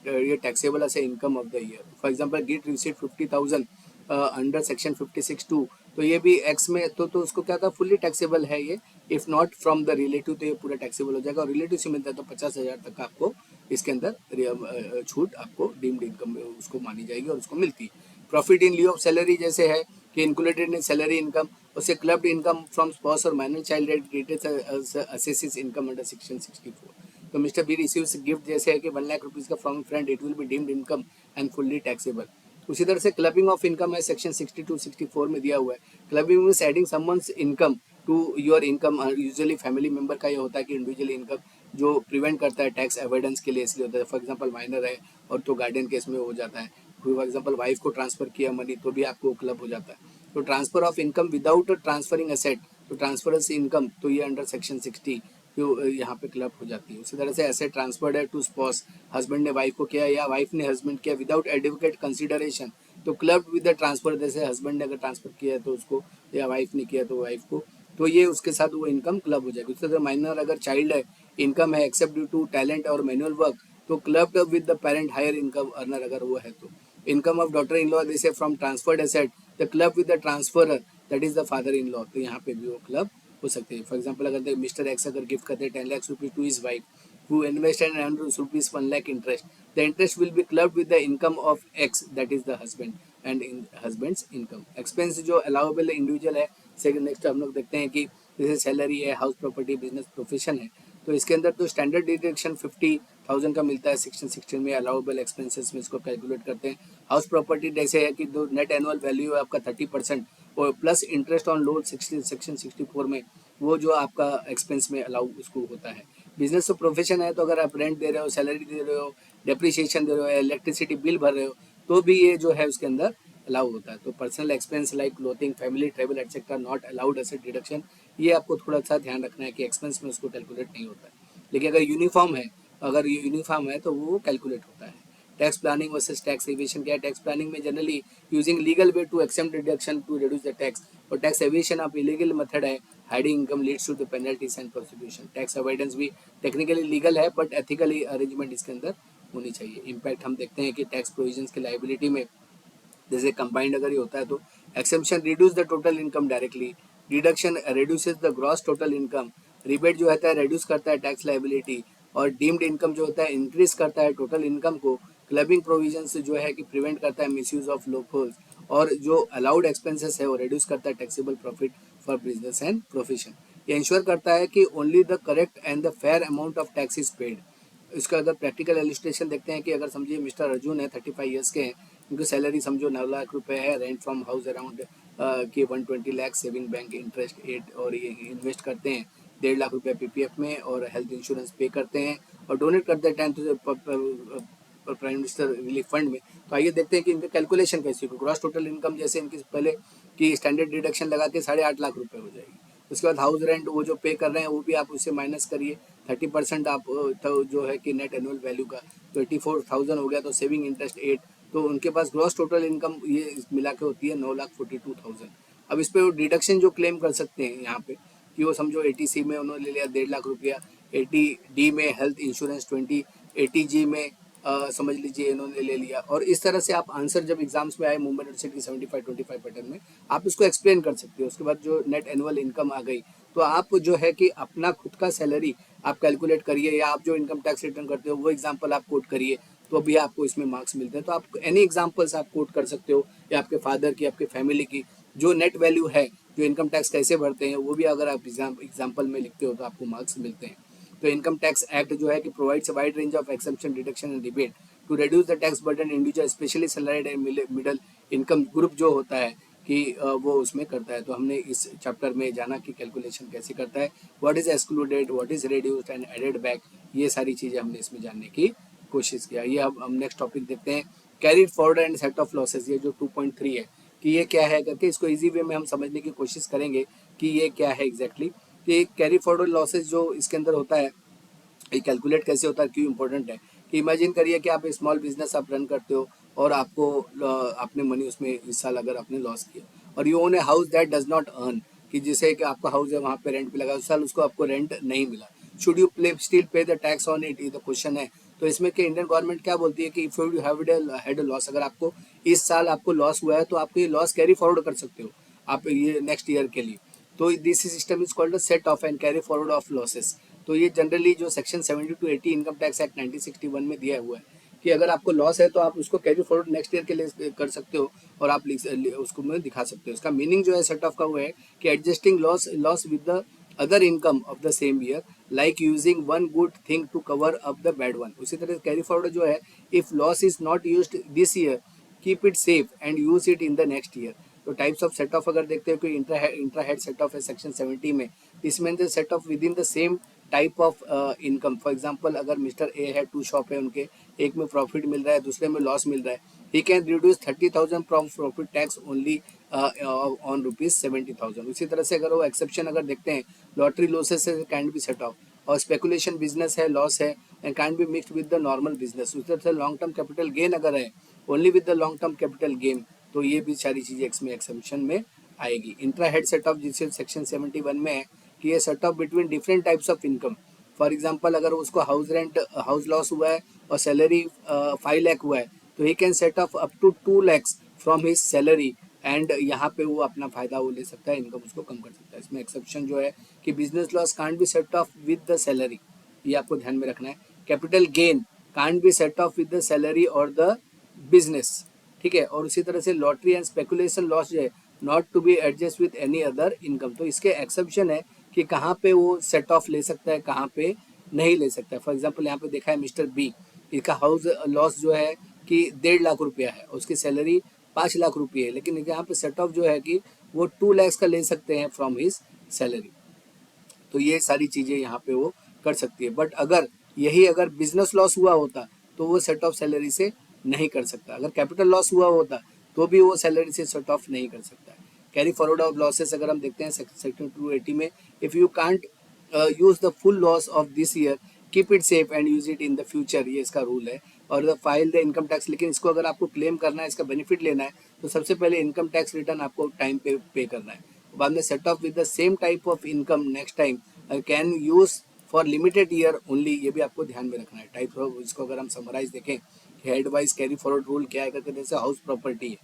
[SPEAKER 1] ये taxable as income of the year. For example gift receive 50,000 under section 56(2), तो ये भी एक्स में तो उसको क्या था, फुल्ली टैक्सेबल है ये। If not from the relative तो ये पूरा टैक्सेबल हो जाएगा, और रिलेटिव से मिलता है तो 50,000 तक का आपको इसके अंदर छूट आपको डीम्ड इनकम में उसको मानी जाएगी और उसको मिलती है। Profit in lieu of salary जैसे है कि इंक्लूडेड इन सैलरी इनकम, उसे क्लब्ड इनकम फ्रॉम स्पाउस और minor child at greatest assessee's income under section 64। तो मिस्टर बी रिसीव्स गिफ्ट जैसे है कि 1 लाख रुपीज का from friend, it will be deemed income and fully taxable. उसी तरह से क्लबिंग ऑफ इनकम है सेक्शन 62 64 में दिया हुआ है। Clubbing means adding someone's income to your income, usually family member का ये होता है कि इंडिविजुअल इनकम जो प्रिवेंट करता है टैक्स अवॉइडेंस के लिए, इसलिए होता है। फॉर एग्जांपल माइनर है और तो गार्डियन केस में हो जाता है। फॉर एग्जांपल वाइफ को ट्रांसफर किया मनी तो भी आपको क्लब हो जाता है। तो transfer of income without transferring asset, तो ट्रांसफरेंस इनकम तो ये अंडर सेक्शन 60 यहाँ पे क्लब हो जाती है। उसी तरह से एसेट ट्रांसफर्ड है टू स्पॉस, हस्बैंड ने वाइफ को किया या वाइफ ने हस्बैंड किया विदाउट एडवोकेट कंसिडरेशन, तो क्लब विद द ट्रांसफर, जैसे हस्बैंड ने अगर ट्रांसफर किया तो उसको, या वाइफ ने किया तो वाइफ को, तो ये उसके साथ वो इनकम क्लब हो जाएगी। उसी तरह माइनर अगर चाइल्ड है, इनकम है एक्सेप्ट ड्यू टू टैलेंट और मैनुअल वर्क, तो clubbed with the parent higher income earner अगर वो है तो। Income of daughter in law जैसे from transferred asset, the club with the transferrer that is the father in law, तो यहाँ पे भी वो क्लब हो सकते हैं। फॉर एग्जाम्पल अगर मिस्टर एक्स अगर गिफ्ट करते हैं 10 lakh rupees to his wife who invest and earn rupees 1 lakh interest, the interest will be clubbed with the income of X, that is the husband and in husband's income. Expense जो allowable इंडिविजुअल है, सेकंड नेक्स्ट हम लोग देखते हैं कि जैसे सैलरी है, हाउस प्रॉपर्टी, बिजनेस, प्रोफेशन है, तो इसके अंदर तो स्टैंडर्ड डिडक्शन 50,000 का मिलता है सेक्शन 16 में। अलाउबल एक्सपेंसेस में इसको कैलकुलेट करते हैं। हाउस प्रॉपर्टी जैसे है कि जो नेट एनुअल वैल्यू है आपका 30% और plus interest on loan section 64 में वो जो आपका एक्सपेंस में अलाउ उसको होता है। बिजनेस तो प्रोफेशन है, तो अगर आप रेंट दे रहे हो, सैलरी दे रहे हो, डेप्रिसिएशन दे रहे हो, इलेक्ट्रिसिटी बिल भर रहे हो, तो भी ये जो है उसके अंदर अलाउ होता है। तो personal expense like clothing, family travel etcetera not allowed asset deduction, ये आपको थोड़ा सा ध्यान रखना है कि एक्सपेंस में उसको कैलकुलेट नहीं होता है। लेकिन अगर ये यूनिफॉर्म है तो वो कैलकुलेट होता है। Tax planning versus tax evasion क्या है? टैक्स प्लानिंग में generally using legal way to exempt deduction to reduce the tax, और टैक्स एविएशन आप इलीगल मेथड है, hiding income leads to the penalties and prosecution. Tax avoidance भी टेक्निकली लीगल है बट एथिकली अरेंजमेंट इसके अंदर होनी चाहिए। इम्पैक्ट हम देखते हैं कि टैक्स प्रोविजंस की लाइबिलिटी में जैसे कंबाइंड अगर ये होता है तो exemption reduce the total income directly, deduction reduces the gross total income, rebate जो होता है रिड्यूस करता है टैक्स लाइबिलिटी, और डीम्ड इनकम जो होता है इंक्रीज करता है टोटल इनकम को। क्लबिंग प्रोविजंस जो है कि प्रिवेंट करता है मिसयूज ऑफ लोपहोल्स, और जो अलाउड एक्सपेंसेस है वो रिड्यूस करता है taxable profit for business and profession. ये इंश्योर करता है कि only the correct and the fair amount of tax is paid. इसका अगर प्रैक्टिकल इलस्ट्रेशन देखते हैं कि अगर समझिए मिस्टर अर्जुन है, 35 ईयर्स के हैं, उनकी सैलरी समझो 9 लाख रुपए है, रेंट फ्रॉम हाउस अराउंड कि 120 लाख, सेविंग बैंक इंटरेस्ट 8, और ये इन्वेस्ट करते हैं 1.5 लाख रुपए पीपीएफ में, और हेल्थ इंश्योरेंस पे करते हैं और डोनेट करते हैं 10 प्राइम मिनिस्टर रिलीफ फंड में। तो आइए देखते हैं कि इनका कैलकुलेशन कैसे होगा। ग्रॉस टोटल इनकम जैसे इनकी पहले की स्टैंडर्ड डिडक्शन लगा के 8.5 लाख रुपए हो जाएगी। उसके बाद हाउस रेंट वो जो पे कर रहे हैं वो भी आप उससे माइनस करिए, 30% आप तो जो है कि नेट एनुअल वैल्यू का, तो 84,000 हो गया। तो सेविंग इंटरेस्ट 8, तो उनके पास ग्रॉस टोटल इनकम ये मिला के होती है 9,42,000। अब इस पे वो डिडक्शन जो क्लेम कर सकते हैं यहाँ पे कि वो समझो 80C में उन्होंने ले लिया 1.5 लाख रुपया, 80D में हेल्थ इंश्योरेंस 20, 80G में समझ लीजिए इन्होंने ले लिया। और इस तरह से आप आंसर जब एग्जाम्स में आए मुंबई यूनिवर्सिटी 75-25 पैटर्न में आप इसको एक्सप्लेन कर सकते हो। उसके बाद जो नेट एनुअल इनकम आ गई तो आप जो है कि अपना खुद का सैलरी आप कैलकुलेट करिए, या आप जो इनकम टैक्स रिटर्न करते हो वो एग्जाम्पल आप कोट करिए, तो भी आपको इसमें मार्क्स मिलते हैं। तो आप एनी एग्जाम्पल्स आप कोट कर सकते हो, या आपके फादर की, आपके फैमिली की जो नेट वैल्यू है, जो इनकम टैक्स कैसे भरते हैं वो भी अगर आप एग्जाम्पल में लिखते हो तो आपको मार्क्स मिलते हैं। तो इनकम टैक्स एक्ट जो है कि provides a wide range of exemption, deduction and rebate to reduce the tax burden individual especially salaried and middle income group जो होता है कि वो उसमें करता है। तो हमने इस चैप्टर में जाना कि कैलकुलेशन कैसे करता है, what is excluded, what is reduced and added back, ये सारी चीज़ें हमने इसमें जानने की कोशिश किया। ये अब हम नेक्स्ट टॉपिक देखते हैं, carried forward and set of losses. ये जो 2.3 है कि ये क्या है करके इसको इजी वे में हम समझने की कोशिश करेंगे कि ये क्या है एग्जैक्टली। कि कैरी फॉरवर्ड लॉसेस जो इसके अंदर होता है ये कैलकुलेट कैसे होता है, क्यों इंपॉर्टेंट है कि इमेजिन करिए कि आप स्मॉल बिजनेस आप रन करते हो और आपको आपने मनी उसमें इस साल अगर आपने लॉस किया और you own a house that does not earn, कि जैसे कि आपका हाउस है वहाँ पे रेंट पे लगा, उस साल उसको आपको रेंट नहीं मिला, शुड यू स्टिल पे द टैक्स ऑन इट, ये तो क्वेश्चन है। तो इसमें कि इंडियन गवर्नमेंट क्या बोलती है कि इफ यू हैड लॉस, अगर आपको इस साल आपको लॉस हुआ है तो आप ये लॉस कैरी फॉरवर्ड कर सकते हो आप ये नेक्स्ट ईयर के लिए। तो this system is called set off and carry forward of losses. तो ये जनरली जो section 70 to 80 income tax act 1961 में दिया हुआ है कि अगर आपको लॉस है तो आप उसको कैरी फॉरवर्ड नेक्स्ट ईयर के लिए कर सकते हो और आप उसको में दिखा सकते हो। इसका मीनिंग जो है सेट ऑफ का वो है कि adjusting loss with the other income of the same year, like using one good thing to cover up the bad one. उसी तरह कैरी फॉरवर्ड जो है, if loss is not used this year keep it safe and use it in the next year. तो टाइप्स ऑफ सेट ऑफ अगर देखते हो कि इंट्रा हेड सेट ऑफ है सेक्शन 70 में, इसमें set off with in the same type of income. For example अगर मिस्टर ए है, 2 शॉप है उनके, एक में प्रॉफिट मिल रहा है दूसरे में लॉस मिल रहा है, he can reduce 30,000 from profit tax only on ₹70,000। उसी तरह से अगर वो एक्सेप्शन अगर देखते हैं, lottery losses can be set of, और स्पेकुलेशन बिजनेस है, लॉस है and can be mixed with the normal business. उसी तरह से लॉन्ग टर्म कैपिटल गेन अगर है, only with the long term capital gain, तो ये भी सारी चीजें इसमें एक्सेप्शन में आएगी। इंट्रा हेड सेट ऑफ जिसे सेक्शन 71 में है कि ये set of between different types of income. For example अगर उसको हाउस रेंट हाउस लॉस हुआ है और सैलरी 5 लाख हुआ है, तो he can set off up to 2 lakhs from his salary, and यहाँ पे वो अपना फायदा वो ले सकता है, इनकम उसको कम कर सकता है। इसमें एक्सेप्शन जो है कि business loss can't be set off with the salary, ये आपको ध्यान में रखना है। Capital gain can't be set off with the salary और द बिजनेस, ठीक है। और उसी तरह से लॉटरी एंड स्पेकुलेशन लॉस जो है, not to be adjust with any other income. तो इसके एक्सेप्शन है कि कहाँ पे वो सेट ऑफ ले सकता है, कहाँ पे नहीं ले सकता है। फॉर एग्जाम्पल यहाँ पे देखा है मिस्टर बी, इसका हाउस लॉस जो है कि 1.5 लाख रुपया है, उसकी सैलरी 5 लाख रुपये है, लेकिन यहाँ पे सेट ऑफ जो है कि वो 2 lakhs का ले सकते हैं फ्रॉम हिज सैलरी। तो ये सारी चीज़ें यहाँ पे वो कर सकती है। बट अगर यही अगर बिजनेस लॉस हुआ होता तो वो सेट ऑफ सैलरी से नहीं कर सकता। अगर कैपिटल लॉस हुआ होता तो भी वो सैलरी से सेट ऑफ नहीं कर सकता है। कैरी फॉरवर्ड ऑफ लॉसेस अगर हम देखते हैं सेक्शन 280 में, if you can't use the full loss of this year keep it safe and use it in the future, ये इसका रूल है। और the file the income tax, लेकिन इसको अगर आपको क्लेम करना है, इसका बेनिफिट लेना है, तो सबसे पहले इनकम टैक्स रिटर्न आपको टाइम पे करना है। बाद में set off with the same type of income next time can use for limited year only, ये भी आपको ध्यान में रखना है। टाइप ऑफ इसको अगर हम समराइज देखें, head wise carry forward rule क्या है करके, जैसे हाउस प्रॉपर्टी है,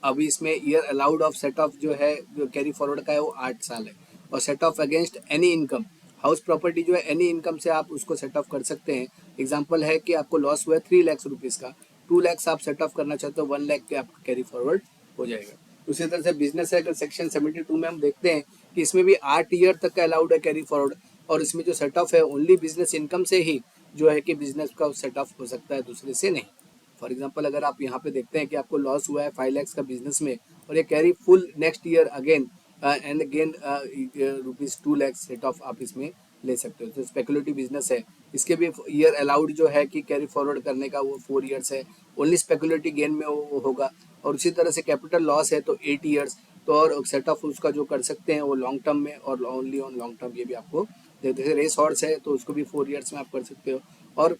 [SPEAKER 1] अभी इसमें year allowed of set of जो है जो कैरी फॉरवर्ड का है वो 8 साल है। और set of against any income, house property जो है एनी इनकम से आप उसको सेट ऑफ कर सकते हैं। एग्जाम्पल है कि आपको लॉस हुआ है 3 लाख रुपीज़ का, 2 lakhs आप सेट ऑफ करना चाहते हो, 1 लाख के आपका कैरी फॉरवर्ड हो जाएगा। उसी तरह से बिजनेस है, अगर सेक्शन 72 में हम देखते हैं कि इसमें भी 8 ईयर तक का अलाउड है कैरी फॉरवर्ड, और इसमें जो सेट ऑफ है ओनली बिजनेस इनकम से ही जो है कि बिजनेस का सेट ऑफ हो सकता है, दूसरे से नहीं। फॉर एग्जाम्पल अगर आप यहाँ पे देखते हैं कि आपको लॉस हुआ है 5 lakhs का बिजनेस में, और ये carry full next year again and again ₹2 lakhs set of आप इसमें ले सकते हो। तो स्पेकुलेटिव बिजनेस है, इसके भी ईयर अलाउड जो है कि कैरी फॉरवर्ड करने का वो 4 years है, ओनली स्पेकुलेटिव गेन में वो होगा। और उसी तरह से कैपिटल लॉस है तो 8 years, तो और सेट ऑफ उसका जो कर सकते हैं वो लॉन्ग टर्म में और ओनली ऑन लॉन्ग टर्म, ये भी आपको जैसे रेस हॉर्स है तो उसको भी 4 years में आप कर सकते हो। और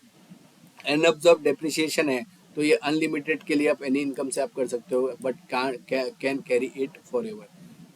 [SPEAKER 1] अनअब्जॉर्ब डेप्रिसिएशन है तो ये अनलिमिटेड के लिए आप एनी इनकम से आप कर सकते हो, but can carry it for ever.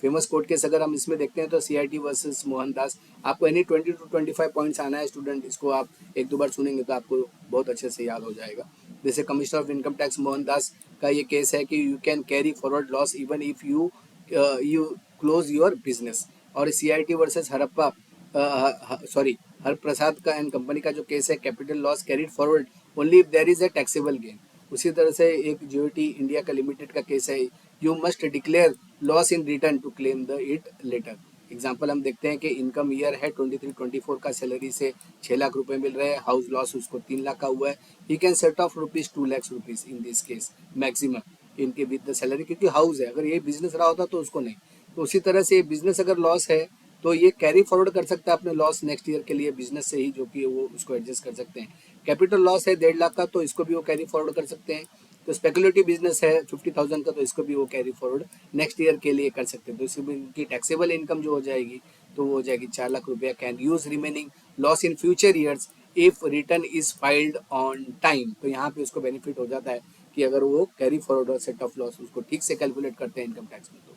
[SPEAKER 1] Famous court case अगर हम इसमें देखते हैं तो CIT वर्सेस मोहनदास, आपको एनी 20 to 25 पॉइंट्स आना है स्टूडेंट, इसको आप 1-2 बार सुनेंगे तो आपको बहुत अच्छे से याद हो जाएगा। जैसे commissioner of income tax Mohandas का ये केस है कि you can carry forward loss even if you close your business. और CIT versus Harappa sorry Har Prasad का एंड कंपनी का जो केस है, capital loss carried forward only if there is a taxable gain. उसी तरह से एक GOT इंडिया का लिमिटेड का केस है, you must declare loss in return to claim the it later. Example हम देखते हैं कि इनकम ईयर है 23-24 का, सैलरी से 6 लाख रुपए मिल रहे हैं, हाउस लॉस उसको 3 लाख का हुआ है, ही can set of ₹2 lakhs in this case maximum इनके विद द सैलरी, क्योंकि हाउस है, अगर ये बिजनेस रहा होता तो उसको नहीं। तो उसी तरह से बिजनेस अगर लॉस है तो ये कैरी फॉरवर्ड कर सकता है अपने लॉस नेक्स्ट ईयर के लिए बिजनेस से ही, जो कि वो उसको एडजस्ट कर सकते हैं। कैपिटल लॉस है 1.5 लाख का, तो इसको भी वो कैरी फॉरवर्ड कर सकते हैं। तो स्पेकुलेटिव बिजनेस है 50,000 का, तो इसको भी वो कैरी फॉरवर्ड नेक्स्ट ईयर के लिए कर सकते हैं। तो इसकी उनकी टैक्सेबल इनकम जो हो जाएगी तो वो हो जाएगी 4 लाख रुपया। Can use remaining loss in future years if return is filed on time. तो यहाँ पे उसको बेनिफिट हो जाता है कि अगर वो कैरी फॉरवर्ड और सेट ऑफ लॉस उसको ठीक से कैलकुलेट करते हैं इनकम टैक्स में। तो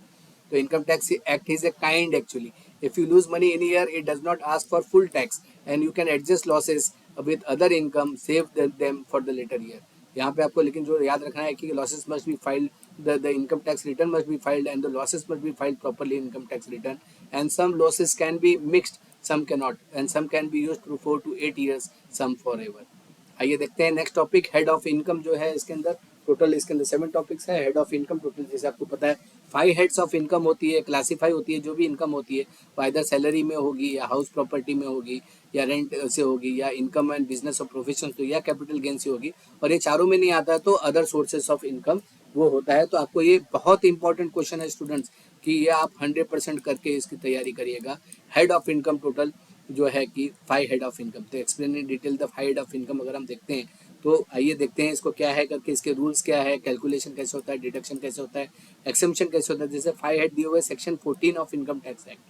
[SPEAKER 1] तो income tax act is a kind actually. If you lose money in a year, it does not ask for full tax, and you can adjust losses with other income, save them for the later year. यहाँ पे आपको लेकिन जो याद रखना है कि losses must be filed, the income tax return must be filed, and the losses must be filed properly in income tax return. And some losses can be mixed, some cannot, and some can be used through 4 to 8 years, some forever. आइए देखते हैं next topic, head of income जो है इसके अंदर. टोटल इसके अंदर 7 टॉपिक्स है. हेड ऑफ इनकम टोटल जैसे आपको पता है 5 हेड्स ऑफ इनकम होती है, क्लासीफाई होती है. जो भी इनकम होती है वो इधर सैलरी में होगी, या हाउस प्रॉपर्टी में होगी, या रेंट से होगी, या इनकम एंड बिजनेस और प्रोफेशन से, या कैपिटल गेन से होगी. और ये चारों में नहीं आता तो अदर सोर्सेस ऑफ इनकम वो होता है. तो आपको ये बहुत इंपॉर्टेंट क्वेश्चन है स्टूडेंट्स कि ये आप 100% करके इसकी तैयारी करिएगा. हेड ऑफ इनकम टोटल जो है कि 5 हेड ऑफ इनकम. तो explain in detail the 5 head of income अगर हम देखते हैं तो आइए देखते हैं इसको क्या है करके, इसके रूल्स क्या है, कैलकुलेशन कैसे होता है, डिडक्शन कैसे होता है, एक्सेम्पशन कैसे होता है. जैसे 5 हेड दिए हुए section 14 of income tax act.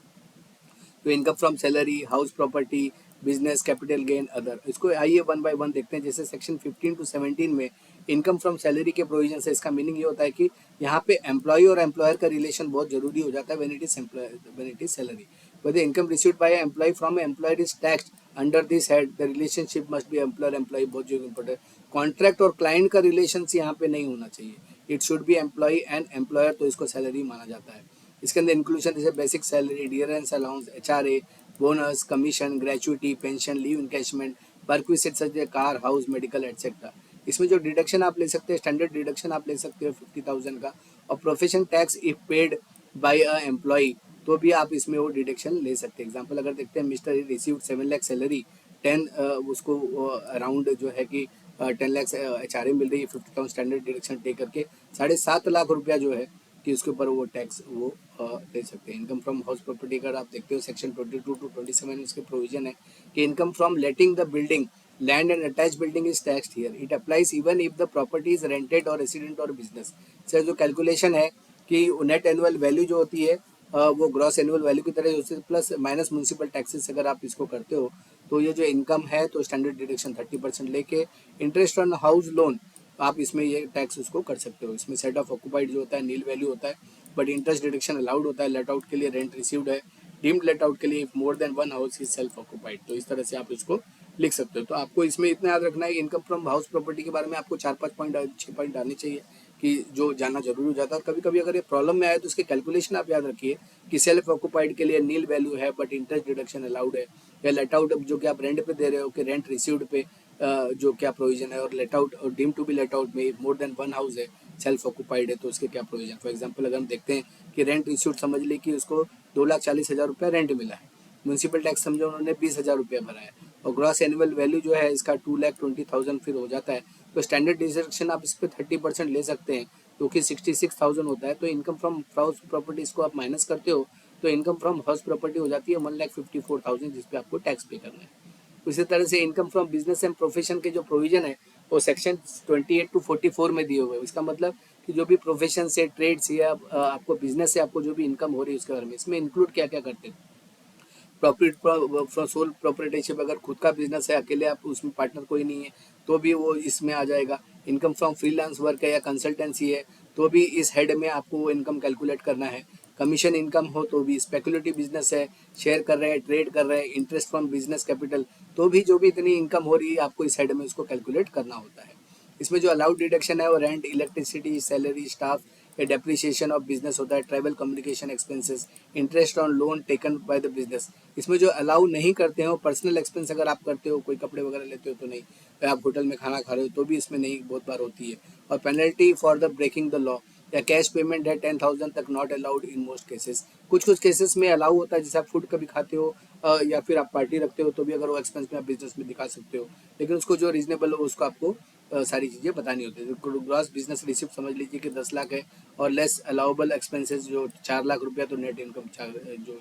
[SPEAKER 1] तो income from salary, house property, business, capital gain, other. इसको आइए वन बाय वन देखते हैं. जैसे सेक्शन 15 टू 17 में इनकम फ्रॉम सैलरी के प्रोविजन है. इसका मीनिंग ये होता है कि यहाँ पे एम्प्लॉय और एम्प्लॉयर का रिलेशन बहुत जरूरी हो जाता है when it is salary. whether income received by an employee from an employer is taxed under this head, the relationship must be employer employee. बहुत जो इम्पोर्टेंट, कॉन्ट्रैक्ट और क्लाइंट का रिलेशन यहाँ पे नहीं होना चाहिए. It should be employ and employer, तो इसको सैलरी माना जाता है. इसके अंदर इंक्लूजन जैसे basic salary, dearness allowance, HRA, bonus, commission, gratuity, pension, leave encashment, perquisite such a car, house, medical etcetera. इसमें जो डिडक्शन आप ले सकते हैं, स्टैंडर्ड डिडक्शन आप ले सकते हो 50,000 का. और profession tax if paid by a employ, तो भी आप इसमें वो डिडक्शन ले सकते हैं. एग्जाम्पल अगर देखते हैं, मिस्टर रिसीव्ड 7 लाख सैलरी, 10 उसको अराउंड जो है कि 10 लाख HRA मिल रही है, 50,000 स्टैंडर्ड डिडक्शन टेक करके 7.5 लाख रुपया जो है कि उसके ऊपर वो टैक्स वो ले सकते हैं. इनकम फ्रॉम हाउस प्रॉपर्टी अगर आप देखते हो सेक्शन 22 टू 27 उसके प्रोविजन है कि income from letting the building, land and attach building is taxed here. It applies even if the property is rented और रेसिडेंट और बिजनेस. सर जो कैलकुलेशन है कि नेट एनुअल वैल्यू जो होती है वो ग्रॉस एनुअल वैल्यू की तरह होती है, प्लस माइनस म्यूनसिपल टैक्सेस अगर आप इसको करते हो तो ये जो इनकम है तो स्टैंडर्ड डिडक्शन 30% लेके इंटरेस्ट ऑन हाउस लोन आप इसमें ये टैक्स उसको कर सकते हो. इसमें सेट ऑफ ऑक्यूपाइड जो होता है नील वैल्यू होता है, बट इंटरेस्ट डिडक्शन अलाउड होता है. लेट आउट के लिए रेंट रिसीव्ड है, डीम्ड लेट आउट के लिए मोर than one house is self occupied. तो इस तरह से आप इसको लिख सकते हो. तो आपको इसमें इतना याद रखना है, इनकम फ्रॉम हाउस प्रॉपर्टी के बारे में आपको 4-5 पॉइंट 6 पॉइंट आने चाहिए कि जो जानना जरूरी हो जाता है. कभी कभी अगर ये प्रॉब्लम में आए तो उसके कैलकुलेशन आप याद रखिए कि सेल्फ ऑक्यूपाइड के लिए नील वैल्यू है बट इंटरेस्ट डिडक्शन अलाउड है, या लेट आउट जो कि आप रेंट पे दे रहे हो कि रेंट रिसीव्ड पे जो क्या प्रोविजन है, और लेट आउट और deem to be let out में मोर देन वन हाउस है, सेल्फ ऑक्यूपाइड है, तो उसके क्या प्रोविजन. फॉर एग्जाम्पल अगर हम देखते हैं कि रेंट रिसीव्ड समझ ली कि उसको 2,40,000 रुपया रेंट मिला है, म्यूनसिपल टैक्स समझो उन्होंने 20,000 रुपया भरा है, और ग्रॉस एनुअल वैल्यू जो है इसका 2,20,000 फिर हो जाता है. तो स्टैंडर्ड डिडक्शन आप इस पर 30% ले सकते हैं जो कि 66,000 होता है. तो इनकम फ्रॉम हाउस प्रॉपर्टी इसको आप माइनस करते हो तो इनकम फ्रॉम हाउस प्रॉपर्टी हो जाती है 1,54,000 जिसपे आपको टैक्स पे करना है. उसी तरह से income from business and profession के जो प्रोविजन है वो सेक्शन 28 टू 44 में दिए हुए हैं. इसका मतलब कि जो भी प्रोफेशन से, ट्रेड से, या आपको बिजनेस से आपको जो भी इनकम हो रही है उसके बारे में इसमें इंक्लूड क्या क्या करते हैं. प्रॉफिट सोल प्रोप्राइटरशिप, अगर खुद का बिजनेस है, अकेले आप उसमें पार्टनर कोई नहीं है तो भी वो इसमें आ जाएगा. इनकम फ्रॉम फ्रीलांस वर्क है या कंसल्टेंसी है तो भी इस हेड में आपको वो इनकम कैलकुलेट करना है. कमीशन इनकम हो तो भी, स्पेकुलेटिव बिजनेस है, शेयर कर रहे हैं, ट्रेड कर रहे हैं, इंटरेस्ट फ्रॉम बिजनेस कैपिटल, तो भी जो भी इतनी इनकम हो रही है आपको इस हेड में उसको कैलकुलेट करना होता है. इसमें जो अलाउड डिडक्शन है वो rent, electricity, salary, staff, depreciation of business होता है, travel communication expenses, interest on loan taken by the business. इसमें जो अलाउ नहीं करते हो पर्सनल एक्सपेंस, अगर आप करते हो कोई कपड़े वगैरह लेते हो तो नहीं, आप होटल में खाना खा रहे हो तो भी इसमें नहीं बहुत बार होती है. और penalty for the breaking the law, या कैश पेमेंट है 10,000 तक not allowed in most cases. कुछ कुछ केसेस में अलाउ होता है, जैसे आप फूड कभी खाते हो या फिर आप पार्टी रखते हो तो भी अगर वो एक्सपेंस में आप बिजनेस में दिखा सकते हो, लेकिन उसको जो रीजनेबल हो उसको आपको सारी चीज़ें बतानी होती है. ग्रॉस बिजनेस रिसिप्ट समझ लीजिए कि 10 लाख है, और लेस अलाउबल एक्सपेंसेस जो 4 लाख रुपया, तो नेट इनकम जो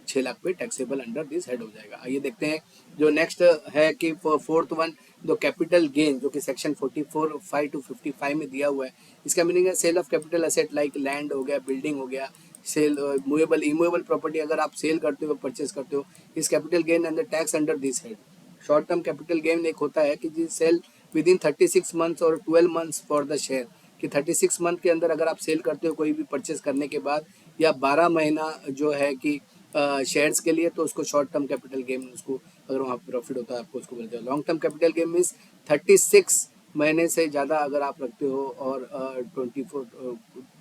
[SPEAKER 1] 6 लाख पे टैक्सेबल अंडर दिस हेड हो जाएगा. आइए देखते हैं जो नेक्स्ट है कि फोर्थ वन, जो कैपिटल गेन जो कि सेक्शन 44(5) टू 55 में दिया हुआ है. इसका मीनिंग है sale of capital asset like land हो गया, बिल्डिंग हो गया, सेल मूवेबल इमूवेबल प्रॉपर्टी अगर आप सेल करते हो, परचेज करते हो, इस capital gain under tax under this head. Short term capital gain एक होता है कि जी सेल विद इन 36 मंथ्स और 12 मंथ्स फॉर द शेयर, कि 36 मंथ के अंदर अगर आप सेल करते हो कोई भी परचेज करने के बाद, या 12 महीना जो है कि शेयर्स के लिए, तो उसको शॉर्ट टर्म कैपिटल गेन, उसको अगर वहाँ प्रॉफिट होता है आपको उसको बोलते हैं। Long term capital gain means 36 महीने से ज़्यादा अगर आप रखते हो और 24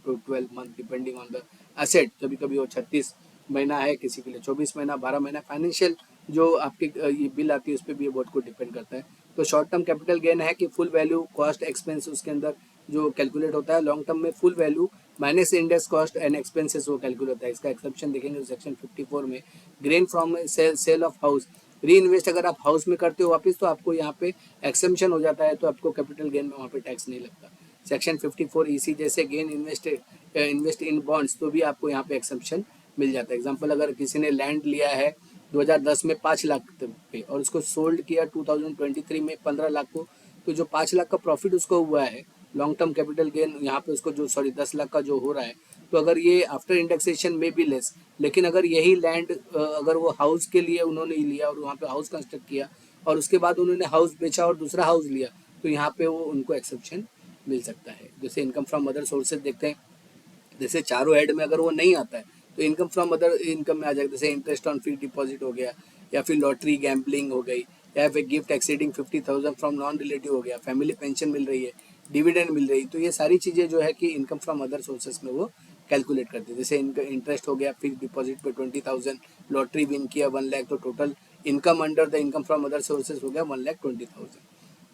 [SPEAKER 1] to 12 month depending on the asset, कभी कभी वो 36 महीना है, किसी के लिए 24 महीना, 12 महीना, फाइनेंशियल जो आपकी ये बिल आती है उस पर भी ये बहुत कुछ डिपेंड करता है। तो शॉर्ट टर्म कैपिटल गेन है कि फुल वैल्यू कॉस्ट एक्सपेंस उसके अंदर जो कैलकुलेट होता है। लॉन्ग टर्म में full value minus index cost and expenses वो कैलकुलेट होता है। इसका एक्सेप्शन देखेंगे सेक्शन 54 में, gain from sale of house, reinvest अगर आप हाउस में करते हो वापस, तो आपको यहाँ पे एक्सेप्शन हो जाता है, तो आपको कैपिटल गेन में वहाँ पे टैक्स नहीं लगता। सेक्शन 54 ईसी जैसे गेन इन्वेस्ट इन बॉन्ड्स, तो भी आपको यहाँ पे एक्सेप्शन मिल जाता है। एग्जाम्पल, अगर किसी ने लैंड लिया है 2010 में 5 लाख पे और उसको सोल्ड किया 2023 में 15 लाख को, तो जो 5 लाख का प्रॉफिट उसको हुआ है, लॉन्ग टर्म कैपिटल गेन यहाँ पे उसको जो 10 लाख का जो हो रहा है, तो अगर ये आफ्टर इंडेक्सेशन में भी लेस, लेकिन अगर यही लैंड अगर वो हाउस के लिए उन्होंने लिया और वहाँ पे हाउस कंस्ट्रक्ट किया और उसके बाद उन्होंने हाउस बेचा और दूसरा हाउस लिया, तो यहाँ पे वो उनको एक्सेप्शन मिल सकता है। जैसे इनकम फ्रॉम अदर सोर्सेज देखते हैं, जैसे चारों हेड में अगर वो नहीं आता है तो इनकम फ्रॉम अदर इनकम में आ जाएगा। जैसे इंटरेस्ट ऑन फिक्स डिपॉजिट हो गया, या फिर लॉटरी गैम्बलिंग हो गई, या फिर gift exceeding 50,000 from non relative हो गया, फैमिली पेंशन मिल रही है, डिविडेंड मिल रही है, तो ये सारी चीज़ें जो है कि इनकम फ्रॉम अदर सोर्सेज में वो कैलकुलेट करते हैं। जैसे इंटरेस्ट हो गया फिक्स डिपॉजिट पे 20,000, लॉटरी विन किया 1 लाख, तो total income under the income from other sources हो गया 1,20,000।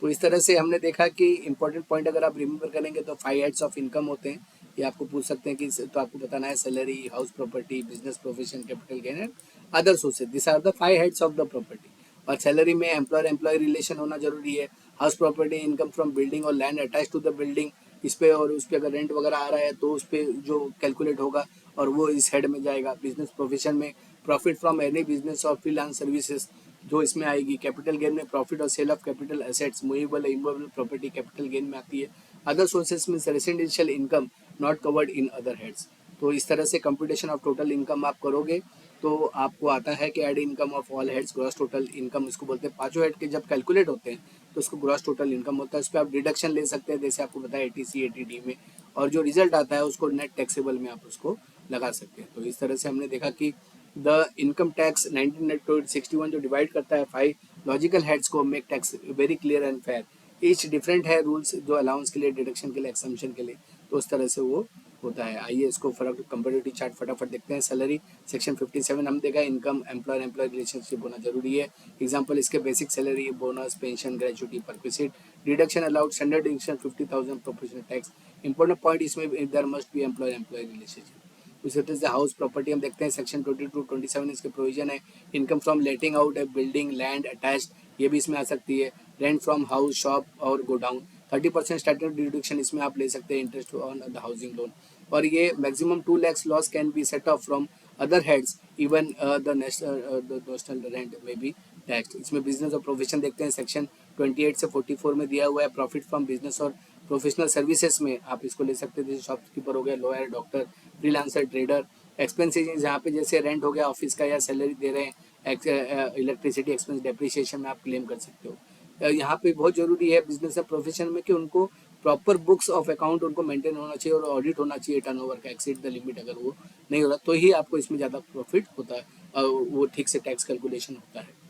[SPEAKER 1] तो इस तरह से हमने देखा कि इंपॉर्टेंट पॉइंट अगर आप रिमेंबर करेंगे तो 5 हेड्स ऑफ इनकम होते हैं। ये आपको पूछ सकते हैं कि तो आपको बताना है salary, house property, business profession, capital gain and other sources, this are the 5 heads of the property. और सैलरी में एम्प्लॉयर एम्प्लॉय रिलेशन होना जरूरी है। House property income from building और land attach to the building, इस पे और उस पे अगर रेंट वगैरह आ रहा है तो उस पे जो कैलकुलेट होगा और वो इस हेड में जाएगा। बिजनेस प्रोफेशन में प्रॉफिट फ्रॉम एनी बिजनेस और फ्रीलांस सर्विसेज जो इसमें आएगी। कैपिटल गेन में प्रॉफिट और sale of capital assets, movable immovable property capital gain में आती है। अदर सोर्सेज में residential income not covered in other heads. तो इस तरह से कंप्यूटेशन ऑफ टोटल इनकम आप करोगे तो आपको आता है कि add income of all heads gross total income, इसको बोलते हैं। पांचों हेड के जब कैलकुलेट होते हैं तो उसको ग्रॉस टोटल इनकम होता है। उस पर आप डिडक्शन ले सकते हैं, जैसे आपको बताया एटीसी एटीडी में, और जो रिजल्ट आता है उसको नेट टैक्सेबल में आप उसको लगा सकते हैं। तो इस तरह से हमने देखा कि द इनकम टैक्स 1961 जो डिवाइड करता है 5 लॉजिकल हेड्स को, make tax very clear and fair. Each different है रूल्स, जो अलाउंस के लिए, डिडक्शन के लिए, एक्सम्पशन के लिए, तो उस तरह से वो होता है। आइए इसको फर्क कंपेरेटिव चार्ट फटाफट देखते हैं। सैलरी सेक्शन 57 हम देखा, इनकम एम्प्लॉयर एम्प्लॉय रिलेशनशिप होना जरूरी है। एग्जांपल इसके basic salary, bonus, pension, gratuity, perquisite, deduction allowed, standard deduction 50,000, professional tax. Important point इसमें there must be employer employee relationship. उसी तरह से हाउस प्रॉपर्टी हम देखते हैं सेक्शन 22-27 इसके प्रोविजन है। Income from letting out A building, land attached, ये भी इसमें आ सकती है। रेंट फ्रॉम हाउस, शॉप और गोडाउन, 30% स्टैट्यूटरी डिडक्शन इसमें आप ले सकते हैं, interest on the housing loan. और ये maximum 2 lakh loss can be set of from other heads, even the national rent में बी टैक्स। इसमें बिजनेस और प्रोफेशन देखते हैं सेक्शन 28 से 44 में दिया हुआ है। प्रॉफिट फ्रॉम बिजनेस और प्रोफेशनल सर्विसेज में आप इसको ले सकते हैं, जैसे शॉपकीपर हो गया, lawyer, doctor, freelancer, trader. Expenses जहाँ पे जैसे रेंट हो गया ऑफिस का या सैलरी दे रहे हैं, इलेक्ट्रिसिटी एक्सपेंस, डेप्रिसिएशन में आप क्लेम कर सकते हो। यहाँ पे बहुत जरूरी है बिजनेस और प्रोफेशन में कि उनको प्रॉपर बुक्स ऑफ अकाउंट उनको मेंटेन होना चाहिए और ऑडिट होना चाहिए टर्नओवर का, एक्सीड द लिमिट अगर वो नहीं हो रहा तो ही आपको इसमें ज़्यादा प्रॉफिट होता है और वो ठीक से टैक्स कैलकुलेशन होता है।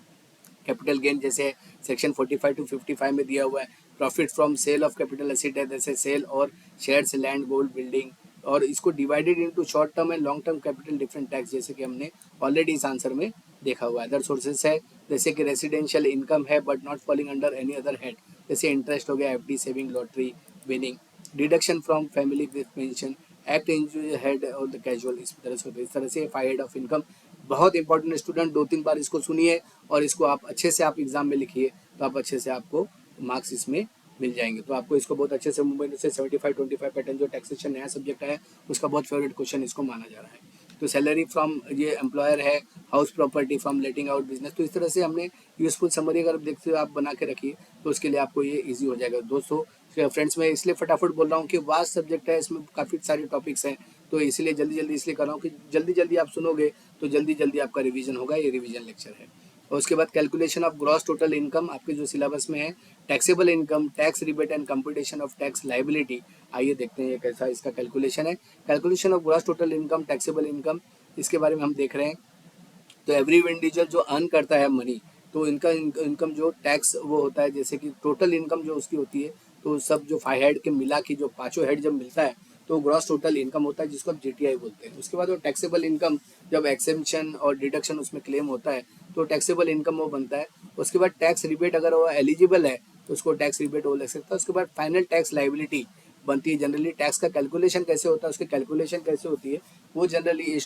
[SPEAKER 1] कैपिटल गेन जैसे सेक्शन 45-55 में दिया हुआ है। Profit from sale of capital asset है, जैसे सेल और शेयर्स, लैंड, गोल्ड, बिल्डिंग, और इसको divided into short term and long term capital different tax, जैसे कि हमने ऑलरेडी इस आंसर में देखा हुआ है। अदर सोर्सेस है जैसे कि रेसिडेंशियल इनकम है but not falling under any other head, जैसे इंटरेस्ट हो गया, FD, saving, lottery winning, deduction from family with pension, act injury head और द कैजुअल, इस तरह से होता है। इस तरह से 5 हेड ऑफ इनकम बहुत इंपॉर्टेंट, स्टूडेंट 2-3 बार इसको सुनिए और इसको आप अच्छे से आप एग्जाम में लिखिए, तो आप अच्छे से आपको मार्क्स इसमें मिल जाएंगे। तो आपको इसको बहुत अच्छे से मुंबई से 75-25 पैटर्न जो टैक्सेशन नया सब्जेक्ट है उसका बहुत फेवरेट क्वेश्चन इसको माना जा रहा है। तो सैलरी फ्रॉम ये एम्प्लॉयर है, house property from letting out business. तो इस तरह से हमने यूजफुल समरी अगर देखते हो आप बना के रखिए तो उसके लिए आपको ये ईजी हो जाएगा। दोस्तों फ्रेंड्स, मैं इसलिए फटाफट बोल रहा हूँ कि वास्ट सब्जेक्ट है, इसमें काफ़ी सारे टॉपिक्स हैं, तो इसलिए जल्दी जल्दी इसलिए कर रहा हूँ कि जल्दी जल्दी आप सुनोगे तो जल्दी जल्दी आपका रिवीजन होगा। ये रिवीजन लेक्चर है। और उसके बाद calculation of gross total income आपके जो सिलेबस में है, taxable income, tax rebate and computation of tax liability. आइए देखते हैं ये कैसा इसका कैलकुलेशन है। Calculation of gross total income, taxable income, इसके बारे में हम देख रहे हैं। तो एवरी इंडिविजुअल जो अर्न करता है मनी, तो इनका इनकम जो टैक्स वो होता है, जैसे कि टोटल इनकम जो उसकी होती है, तो सब जो 5 हेड के मिला की जो पांचों हेड जब मिलता है तो ग्रॉस टोटल इनकम होता है, जिसको आप जीटीआई बोलते हैं। उसके बाद वो टैक्सेबल इनकम, जब एक्सेम्पशन और डिडक्शन उसमें क्लेम होता है तो टैक्सेबल इनकम वो बनता है। उसके बाद टैक्स रिबेट, अगर वो एलिजिबल है तो उसको टैक्स रिबेट वो ले सकता है। उसके बाद फाइनल टैक्स लाइबिलिटी बनती है। जनरली टैक्स का कैलकुलेशन कैसे होता है, उसकी कैलकुलेशन कैसे होती है, वो जनरली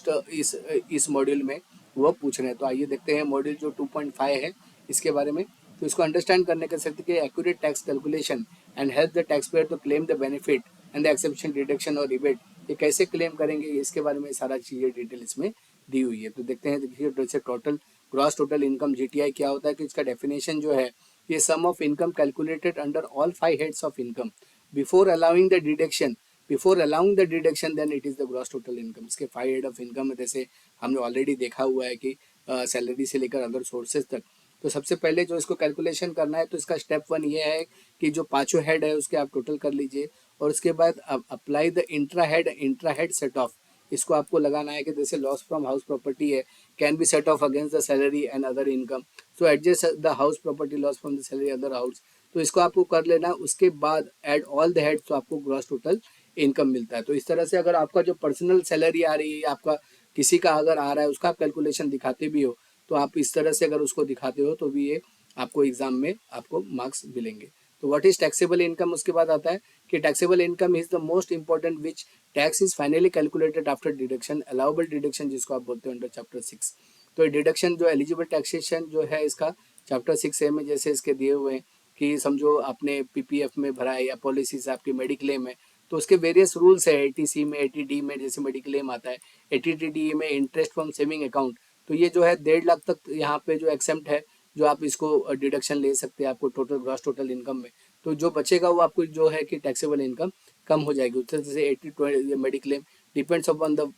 [SPEAKER 1] इस मॉड्यूल में वो पूछ रहे हैं। तो आइए देखते हैं मॉड्यूल जो 2.5 है इसके बारे में। तो इसको अंडरस्टैंड करने के सकते कि accurate tax calculation and help the taxpayer to claim the benefit and the exception, deduction और रिबेट, ये कैसे क्लेम करेंगे इसके बारे में सारा चीज़ें डिटेल इसमें दी हुई है। तो देखते हैं, देखिए जैसे total gross total income GTI क्या होता है, कि इसका डेफिनेशन जो है, ये sum of income calculated under all 5 heads of income before allowing the deduction, before allowing the deduction then it is the gross total income. इसके 5 हेड ऑफ इनकम, जैसे हमने ऑलरेडी देखा हुआ है कि सैलरी से लेकर अदर सोर्सेज तक। तो सबसे पहले जो इसको कैलकुलेशन करना है, तो इसका स्टेप 1 ये है कि जो पांचों हेड है उसके आप टोटल कर लीजिए, और उसके बाद apply the intra head set of, इसको आपको लगाना है कि जैसे लॉस फ्रॉम हाउस प्रॉपर्टी है, can be set of against the salary and other income, so adjust the house property loss from the salary other house. तो इसको आपको कर लेना। उसके बाद एड ऑल द हेड्स, तो आपको ग्रॉस टोटल इनकम मिलता है। तो इस तरह से अगर आपका जो पर्सनल सैलरी आ रही है, आपका किसी का अगर आ रहा है, उसका आप कैलकुलेशन दिखाते भी हो, तो आप इस तरह से अगर उसको दिखाते हो तो भी ये आपको एग्जाम में आपको मार्क्स मिलेंगे। तो व्हाट इज टैक्सेबल इनकम, उसके बाद आता है कि taxable income is the most important which tax is finally calculated after deduction, allowable deduction जिसको आप बोलते हो अंडर चैप्टर 6। तो डिडक्शन जो एलिजिबल टैक्सेशन जो है इसका चैप्टर 6A में जैसे इसके दिए हुए हैं, कि समझो आपने पीपीएफ में भरा है या पॉलिसी से आपकी मेडिक्लेम है, तो उसके वेरियस रूल्स है। 80C में, 80D में जैसे मेडिक्लेम आता है, 80D में इंटरेस्ट फ्रॉम सेविंग अकाउंट, तो ये जो है 1.5 लाख तक यहाँ पे जो एक्सेम्प्ट है, जो आप इसको डिडक्शन ले सकते हैं आपको टोटल ग्रॉस टोटल इनकम में। तो जो बचेगा वो आपको जो है कि टैक्सेबल इनकम कम हो जाएगी। उससे जैसे 80-20 mediclaim depends upon the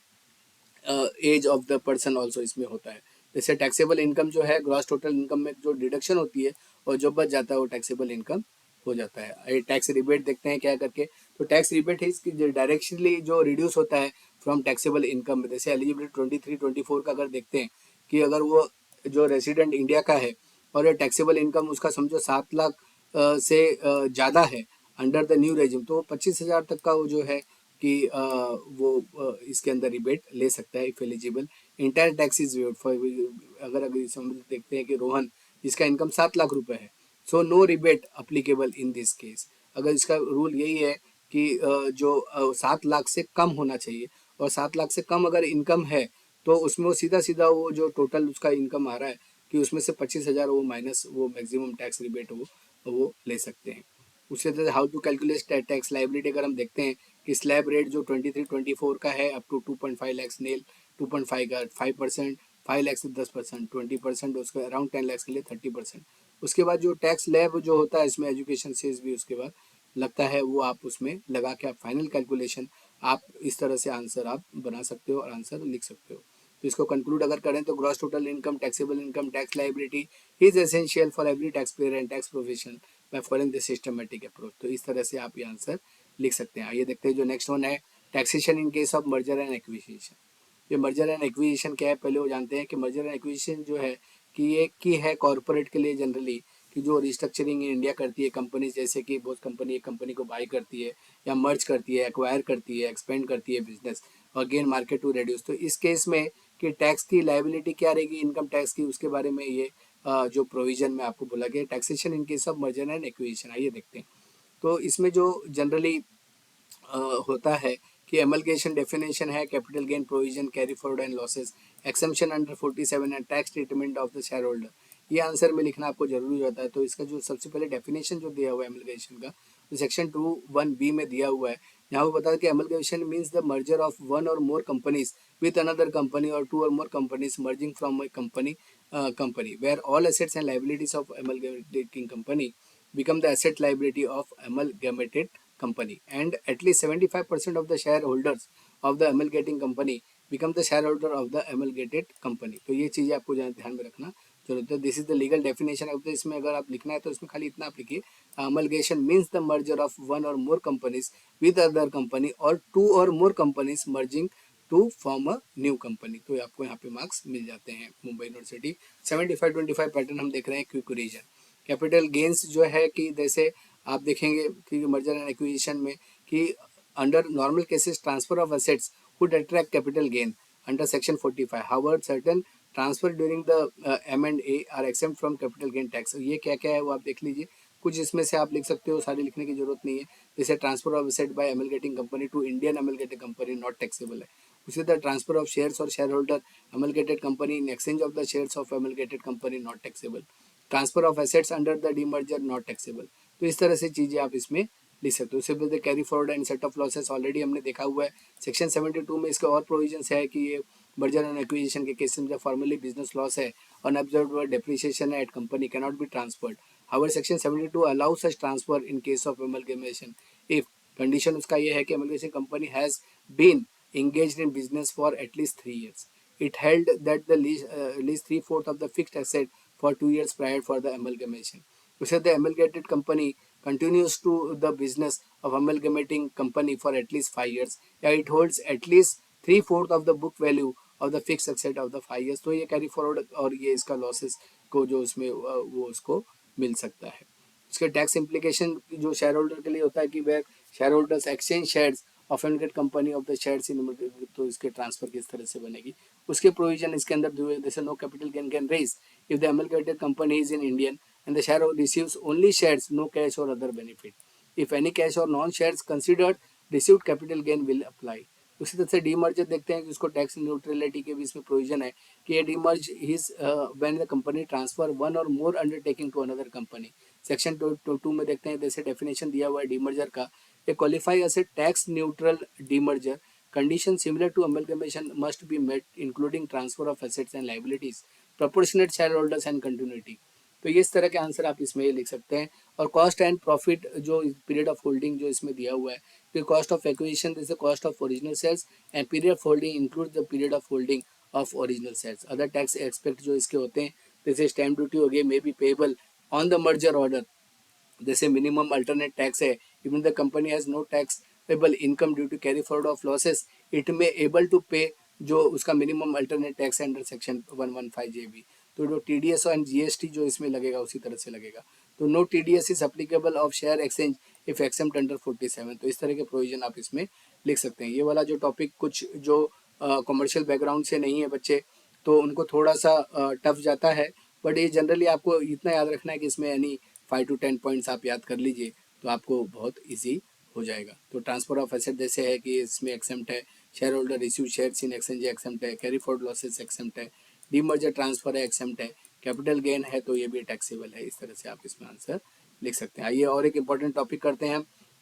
[SPEAKER 1] age of the person also इसमें होता है। जैसे टैक्सेबल इनकम जो है ग्रॉस टोटल इनकम में जो डिडक्शन होती है और जो बच जाता है वो टैक्सेबल इनकम हो जाता है। टैक्स रिबेट देखते हैं क्या करके। तो टैक्स रिबेट है इसकी डायरेक्टली जो रिड्यूस होता है फ्रॉम टैक्सेबल इनकम में। जैसे एलिजिबिलिटी 23-24 का अगर देखते हैं, कि अगर वो जो रेसिडेंट इंडिया का है और टैक्सेबल इनकम उसका समझो 7 लाख से ज़्यादा है अंडर द न्यू रेजिम, तो 25,000 तक का वो जो है कि वो इसके अंदर रिबेट ले सकता है if eligible. Entire tax is waived for, अगर समझ देखते हैं कि रोहन जिसका इनकम 7 लाख रुपए है, so no rebate applicable in this case. अगर इसका रूल यही है कि जो 7 लाख से कम होना चाहिए, और 7 लाख से कम अगर इनकम है तो उसमें वो सीधा सीधा वो जो टोटल उसका इनकम आ रहा है, कि उसमें से 25,000 वो माइनस वो मैक्सिमम टैक्स रिबेट वो ले सकते हैं। उसके तरह how to calculate tax liability अगर हम देखते हैं, कि स्लैब रेट जो 23-24 का है अप टू 2.5 लैक्स नेल, 2.5 का 5%, 5 लैक्स से 10%, 20%, उसके अराउंड 10 लैक्स के लिए 30%। उसके बाद जो टैक्स स्लैब जो होता है इसमें एजुकेशन सेस भी उसके बाद लगता है, वो आप उसमें लगा के आप फाइनल कैलकुलेशन आप इस तरह से आंसर आप बना सकते हो और आंसर लिख सकते हो। तो इसको कंक्लूड अगर करें तो gross total income, taxable income, tax liability is essential for every tax payer and tax profession by following the systematic approach. तो इस तरह से आप ये आंसर लिख सकते हैं। आइए देखते हैं जो नेक्स्ट वन है, taxation in case of merger and acquisition. ये मर्जर एंड एक्विजिशन क्या है, पहले वो जानते हैं कि मर्जर एंड एक्विजिशन जो है कि ये की है कॉर्पोरेट के लिए जनरली, कि जो रिस्ट्रक्चरिंग इन इंडिया करती है कंपनी, जैसे कि बहुत कंपनी एक कंपनी को बाय करती है या मर्ज करती है, एक्वायर करती है, एक्सपेंड करती है बिजनेस और गेन मार्केट टू रिड्यूस। तो इस केस में कि टैक्स की लायबिलिटी क्या रहेगी इनकम टैक्स की, उसके बारे में ये जो प्रोविजन में आपको बोला गया, taxation in case of merger and acquisition. आइए देखते हैं। तो इसमें जो जनरली होता है कि एमलगेशन डेफिनेशन है, capital gain provision, carry forward and losses, exemption under 47 and tax treatment of the share holder. ये आंसर में लिखना आपको जरूरी होता है। तो इसका जो सबसे पहले डेफिनेशन जो दिया हुआ है एमलगेशन का, तो सेक्शन 2(1)(b) में दिया हुआ है। यहाँ पे बता कि amalgamation means the merger of one or more companies with another company or two or more companies merging from a company where all assets and liabilities of amalgamating company become the asset liability of amalgamated company, and at least 75% of the shareholders of the amalgamating company become the shareholder of the amalgamated company। तो ये चीज़ें आपको ध्यान में रखना जरूरत है। This is the legal definition of the, इसमें अगर आप लिखना है तो इसमें खाली इतना आप लिखिए, amalgamation means the merger of one or more companies with other company or two or more companies merging to form a new company. तो आपको यहाँ पे मार्क्स मिल जाते हैं। मुंबई यूनिवर्सिटी 75-25 पैटर्न हम देख रहे हैं। क्विक रीजन कैपिटल गेन्स जो है कि जैसे आप देखेंगे कि मर्जर एंड एक्विजिशन में कि under normal cases transfer of assets would attract capital gain under section 45. However, certain transfer during the M&A are exempt from capital gain tax. ये क्या क्या है वो आप देख लीजिए। कुछ इसमें से आप लिख सकते हो, सारे लिखने की जरूरत नहीं है। जैसे transfer of asset by amalgamating company to Indian amalgamated company not taxable है। उसी तरह transfer of shares or share holder amalgamated company in exchange of the shares of amalgamated company not taxable. Transfer of assets under the demerger not taxable. तो इस तरह से चीजें आप इसमें लिख सकते हो। सिर्फ carry forward and set of losses already हमने देखा हुआ है। सेक्शन 72 में इसके और प्रोविजंस है कि ये मर्जर एंड एक्विजिशन के केस में जब फॉर्मली बिजनेस लॉस है और अनअब्जर्व्ड डेप्रिसिएशन है at company can not be transferred. However section 72 allow such transfer in case of amalgamation if condition उसका ये है कि amalgamation company has been engaged in business for at least 3 years. It held that the least 3/4 of the fixed asset for 2 years prior for the amalgamation. So the amalgamated company continues to the business of amalgamating company for at least 5 years. या it holds at least 3/4 of the book value of the fixed asset of the 5 years. तो ये कैरी फॉरवर्ड और ये इसका लॉसेस को जो उसमें वो उसको मिल सकता है। इसके टैक्स इम्प्लीकेशन जो शेयर होल्डर के लिए होता है कि वह share holders exchange shares of amalgamated company of the shares in, तो इसके ट्रांसफर किस तरह से बनेगी उसके प्रोविजन इसके अंदर जैसे no capital gain can raise if the amalgamated company is in Indian and the share receives only shares no cash or other benefit. If any cash or non shares considered received capital gain will apply. उसी तरह से डीमर्जर देखते हैं कि उसको टैक्स न्यूट्रलिटी के भी इसमें प्रोविजन है कि ये demerge is when the company transfer one or more undertaking to another company. Section 2 में देखते हैं जैसे डेफिनेशन दिया हुआ है डीमर्जर का, a qualify as a tax neutral demerger condition similar to amalgamation must be met including transfer of assets and liabilities proportionate share holders and continuity. तो ये इस तरह के आंसर आप इसमें लिख सकते हैं। और कॉस्ट एंड प्रॉफिट जो पीरियड ऑफ होल्डिंग जो इसमें दिया हुआ है, तो कॉस्ट ऑफ एक्विजिशन जैसे cost of original shares and period of holding include the period of holding of original shares. Other tax expect जो इसके होते हैं जैसे स्टैम्प ड्यूटी हो गई may be payable on the merger order, जैसे मिनिमम अल्टरनेट टैक्स है even the company has no tax payable income due to carry forward of losses it may able to pay जो उसका मिनिमम अल्टरनेट टैक्स है अंडर सेक्शन 115 जेबी। तो जो टीडीएस और जीएसटी जो इसमें लगेगा उसी तरह से लगेगा। तो no TDS is applicable of share exchange if except under 47। तो इस तरह के प्रोविजन आप इसमें लिख सकते हैं। ये वाला जो टॉपिक कुछ जो कॉमर्शियल बैकग्राउंड से नहीं है बच्चे तो उनको थोड़ा सा टफ जाता है, बट ये जनरली आपको इतना याद रखना है कि इसमें यानी 5 to 10 पॉइंट्स आप याद कर लीजिए तो आपको बहुत इजी हो जाएगा। तो ट्रांसफर ऑफ एसेट जैसे है कि इसमें एक्सेप्ट है, shareholder receive shares in exchange except है, कैरी फॉरवर्ड लॉसेस एक्सेप्ट है, डीमर्जर ट्रांसफर है एक्सेप्ट है, कैपिटल गेन है तो ये भी टैक्सेबल है। इस तरह से आप इसमें आंसर लिख सकते हैं। आइए और एक इंपॉर्टेंट टॉपिक करते हैं,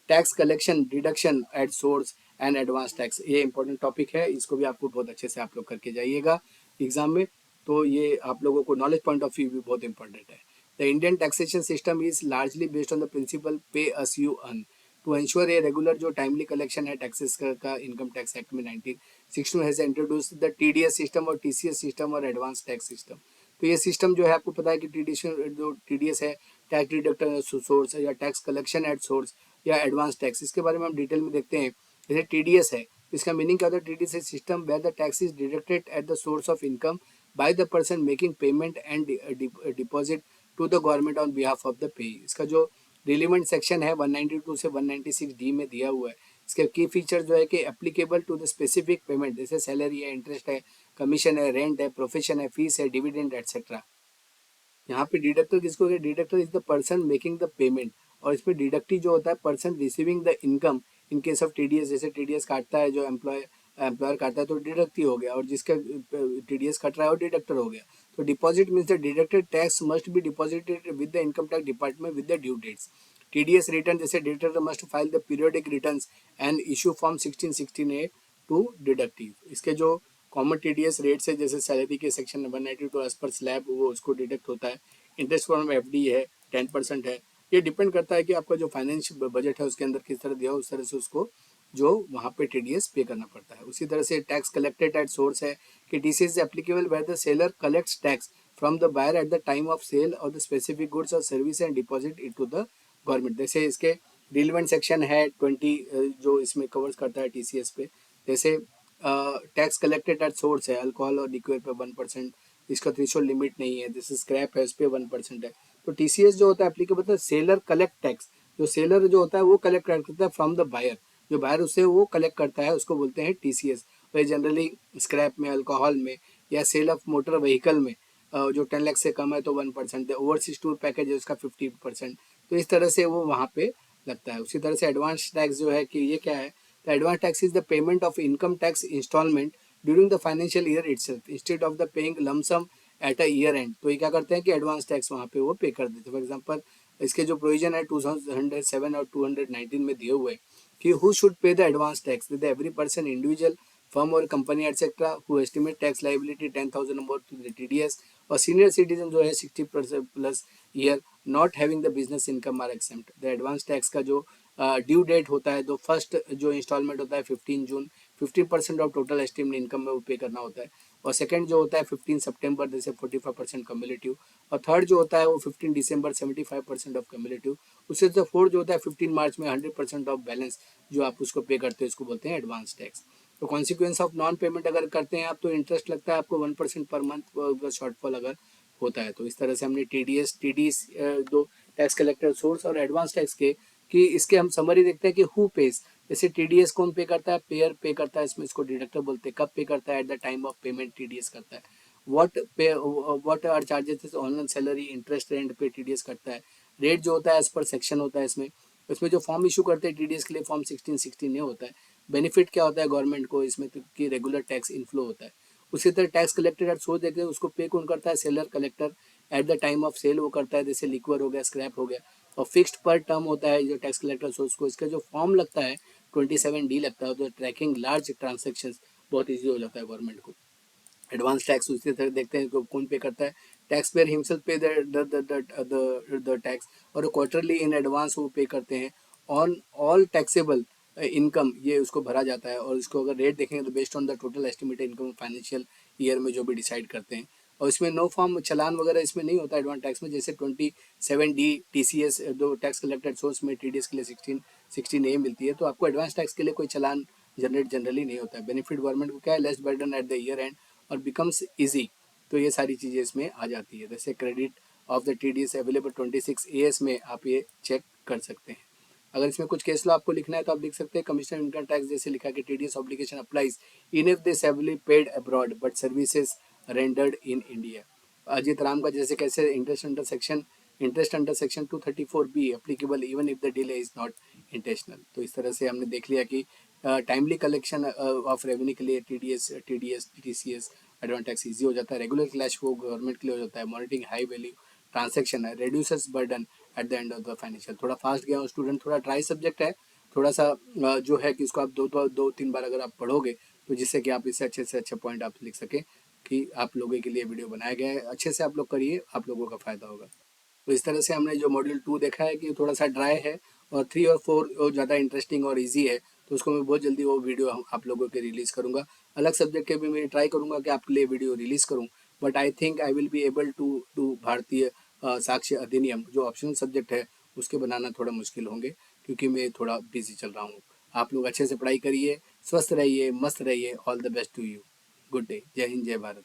[SPEAKER 1] tax collection deduction at source and advance tax. ये इंपॉर्टेंट टॉपिक है, इसको भी आपको बहुत अच्छे से आप लोग करके जाइएगा एग्जाम में। तो ये आप लोगों को नॉलेज पॉइंट ऑफ व्यू भी बहुत इंपॉर्टेंट है। The Indian taxation system is largely based on the principle pay as you earn. To ensure a regular जो timely collection है taxes का इनकम टैक्स एक्ट में 1962 has introduced the TDS system और TCS system और एडवांस टैक्स सिस्टम। तो ये सिस्टम जो है आपको पता है कि TDS है टैक्स डिडक्शन सोर्स या टैक्स कलेक्शन एट सोर्स या एडवांस टैक्स। इसके बारे में हम डिटेल में देखते हैं। जैसे TDS है, इसका मीनिंग क्या होता है? TDS system where the tax is deducted at the source of income by the person making payment and deposit to the government on behalf of the pay. इसका जो रिलेवेंट सेक्शन है 192 से 196 डी में दिया हुआ है। इसके की फीचर जो है कि applicable to the specific payment जैसे सैलरी है, इंटरेस्ट है, कमीशन है, रेंट है, प्रोफेशन है, फीस है, डिविडेंड एटसेट्रा। यहाँ पे डिडक्टर किसको है? Deductor is the person making the payment और इसमें डिडक्टी जो होता है person receiving the income in case of TDS. जैसे टीडीएस काटता है जो एम्प्लॉयर काटता है तो डिडक्ट ही हो गया और जिसका टीडीएस कट रहा है वो डिडक्टर हो गया। तो deposit means the deducted tax must be deposited with the income tax department with the due dates. TDS return जैसे deductor must file the periodic returns and issue form 1616A to deductee. इसके जो कॉमन टीडीएस रेट्स है जैसे सैलरी के सेक्शन 192 एज पर स्लैब वो उसको डिडक्ट होता है। इंटरेस्ट फॉर्म एफडी है 10% है। ये डिपेंड करता है कि आपका जो फाइनेंस बजट है उसके अंदर किस तरह दिया हो उस तरह से उसको जो वहाँ पे टीडीएस पे करना पड़ता है। उसी तरह से टैक्स कलेक्टेड एट सोर्स है कि TCS applicable where the seller collects tax from the buyer at the time of sale of the specific goods or service and deposit it to the government. जैसे इसके रिलेवेंट सेक्शन है 20 जो इसमें कवर्स करता है टीसीएस पे। जैसे टैक्स कलेक्टेड एट सोर्स है, अल्कोहल और लिक्विड पे 1%, इसका थ्रेशोल्ड लिमिट नहीं है। जैसे स्क्रैप है, उस पर 1% है। तो टीसीएस जो होता है एप्लीकेबल, सेलर कलेक्ट टैक्स, जो सेलर जो होता है वो कलेक्ट करता है फ्रॉम द बायर, जो बायर उससे वो कलेक्ट करता है उसको बोलते हैं टीसीएस। वही जनरली स्क्रैप में, अल्कोहल में या सेल ऑफ मोटर व्हीकल में जो 10 लाख से कम है तो 1% है। ओवरसीज टूर पैकेज है उसका 50%। तो इस तरह से वो वहाँ पे लगता है। उसी तरह से एडवांस टैक्स जो है कि ये क्या है, the advance tax is the payment of income tax installment during the financial year itself instead of the paying lump sum at a year end. तो ये क्या करते हैं कि एडवांस टैक्स वहाँ पे वो पे कर देते हैं। फॉर एग्जाम्पल इसके जो प्रोविजन है 2007 और 219 में दिए हुए कि who should pay the advance tax, with every person individual firm or company etc who estimate tax liability 10,000 or more to the TDS, और सीनियर सिटीजन जो है 60% plus year not having the business income are except. The advance tax का जो ड्यू डेट होता है, तो फर्स्ट जो इंस्टॉलमेंट होता है 15 जून, 15% ऑफ टोटल एस्टिमेट इनकम में वो पे करना होता है। और सेकंड जो होता है 15 सितंबर, जैसे 45% कम्युलेटिव। और थर्ड जो होता है वो 15 दिसंबर, 75% ऑफ कम्युलेटिव। उससे तो फोर्थ जो होता है 15 मार्च में 100% ऑफ बैलेंस जो आप उसको पे करते हैं उसको बोलते हैं एडवांस टैक्स। तो कॉन्सिक्वेंस ऑफ नॉन पेमेंट अगर करते हैं आप तो इंटरेस्ट लगता है आपको 1% पर मंथ शॉर्टफॉल अगर होता है। तो इस तरह से हमने टीडीएस दो टैक्स कलेक्टर सोर्स और एडवांस टैक्स के कि इसके हम समरी देखते हैं कि हु पेज। जैसे टीडीएस कौन पे करता है, पेयर पे करता है, इसमें इसको डिडक्टर बोलते हैं। कब पे करता है, at the time of payment TDS करता है। What are charges online salary interest rent pay TDS करता है। रेट जो होता है एज पर सेक्शन होता है इसमें। इसमें जो फॉर्म इशू करते हैं टीडीएस के लिए फॉर्म 1616 होता है। बेनिफिट क्या होता है गवर्नमेंट को इसमें कि रेगुलर टैक्स इनफ्लो होता है। उसी तरह टैक्स कलेक्टेड एट सोर्स देखते हैं, उसको पे कौन करता है, seller collector at the time of sale वो करता है। जैसे लिक्वर हो गया, स्क्रैप हो गया। और फिक्स्ड पर टर्म होता है जो टैक्स कलेक्टर सोर्स को। इसका जो फॉर्म लगता है 27D लगता है, तो ट्रैकिंग लार्ज ट्रांजेक्शन बहुत ईजी हो जाता है गवर्नमेंट को। एडवांस टैक्स उसी तरह देखते हैं कौन पे करता है, टैक्स पेयर हिमसेल्फ पे द टैक्स, और क्वार्टरली इन एडवांस वो पे करते हैं ऑन ऑल टैक्सेबल इनकम, ये उसको भरा जाता है। और इसको अगर रेट देखेंगे तो based on the total estimated income financial year में जो भी डिसाइड करते हैं। और इसमें नो फॉर्म चलान वगैरह इसमें नहीं होता एडवांस टैक्स में। जैसे 27D टीसीएस दो टैक्स कलेक्टेड सोर्स में टीडीएस के लिए 16A मिलती है, तो आपको एडवांस टैक्स के लिए कोई चलान जनरेट जनरली नहीं होता है। बेनिफिट गवर्नमेंट को क्या है, less burden at the year and और बिकम्स इजी। तो ये सारी चीज़ें इसमें आ जाती है। जैसे credit of the TDS available 26AS में आप ये चेक कर सकते हैं। अगर इसमें कुछ केस लो आपको लिखना है तो आप लिख सकते हैं कमिश्नर इनकम टैक्स जैसे लिखा कि TDS obligation applies in if this heavily paid abroad but services rendered in India. Ajit Ram का जैसे कैसे interest under section 234B applicable even if the delay is not intentional. तो इस तरह से हमने देख लिया कि टाइमली कलेक्शन ऑफ रेवेन्यू के लिए TDS TCS advance tax easy हो जाता है। रेगुलर कैश वो गवर्नमेंट के लिए हो जाता है। मॉनिटरिंग हाई वैल्यू ट्रांजेक्शन है, reduces burden at the end of the financial. थोड़ा फास्ट गया हूँ स्टूडेंट, थोड़ा ट्राई सब्जेक्ट है, थोड़ा सा जो है कि इसको आप दो तीन बार अगर आप पढ़ोगे तो जिससे कि आप इससे अच्छे पॉइंट आप लिख सकें कि आप लोगों के लिए वीडियो बनाया गया है। अच्छे से आप लोग करिए, आप लोगों का फायदा होगा। तो इस तरह से हमने जो मॉड्यूल 2 देखा है कि थोड़ा सा ड्राई है, और 3 और 4 ज़्यादा इंटरेस्टिंग और इजी है। तो उसको मैं बहुत जल्दी वो वीडियो आप लोगों के रिलीज़ करूँगा। अलग सब्जेक्ट के भी मैं ट्राई करूँगा कि आपके लिए वीडियो रिलीज़ करूँ। But I think I will be able to do भारतीय साक्ष्य अधिनियम जो ऑप्शनल सब्जेक्ट है उसके बनाना थोड़ा मुश्किल होंगे, क्योंकि मैं थोड़ा बिजी चल रहा हूँ। आप लोग अच्छे से पढ़ाई करिए, स्वस्थ रहिए, मस्त रहिए। All the best to you. Good day. जय हिंद, जय भारत।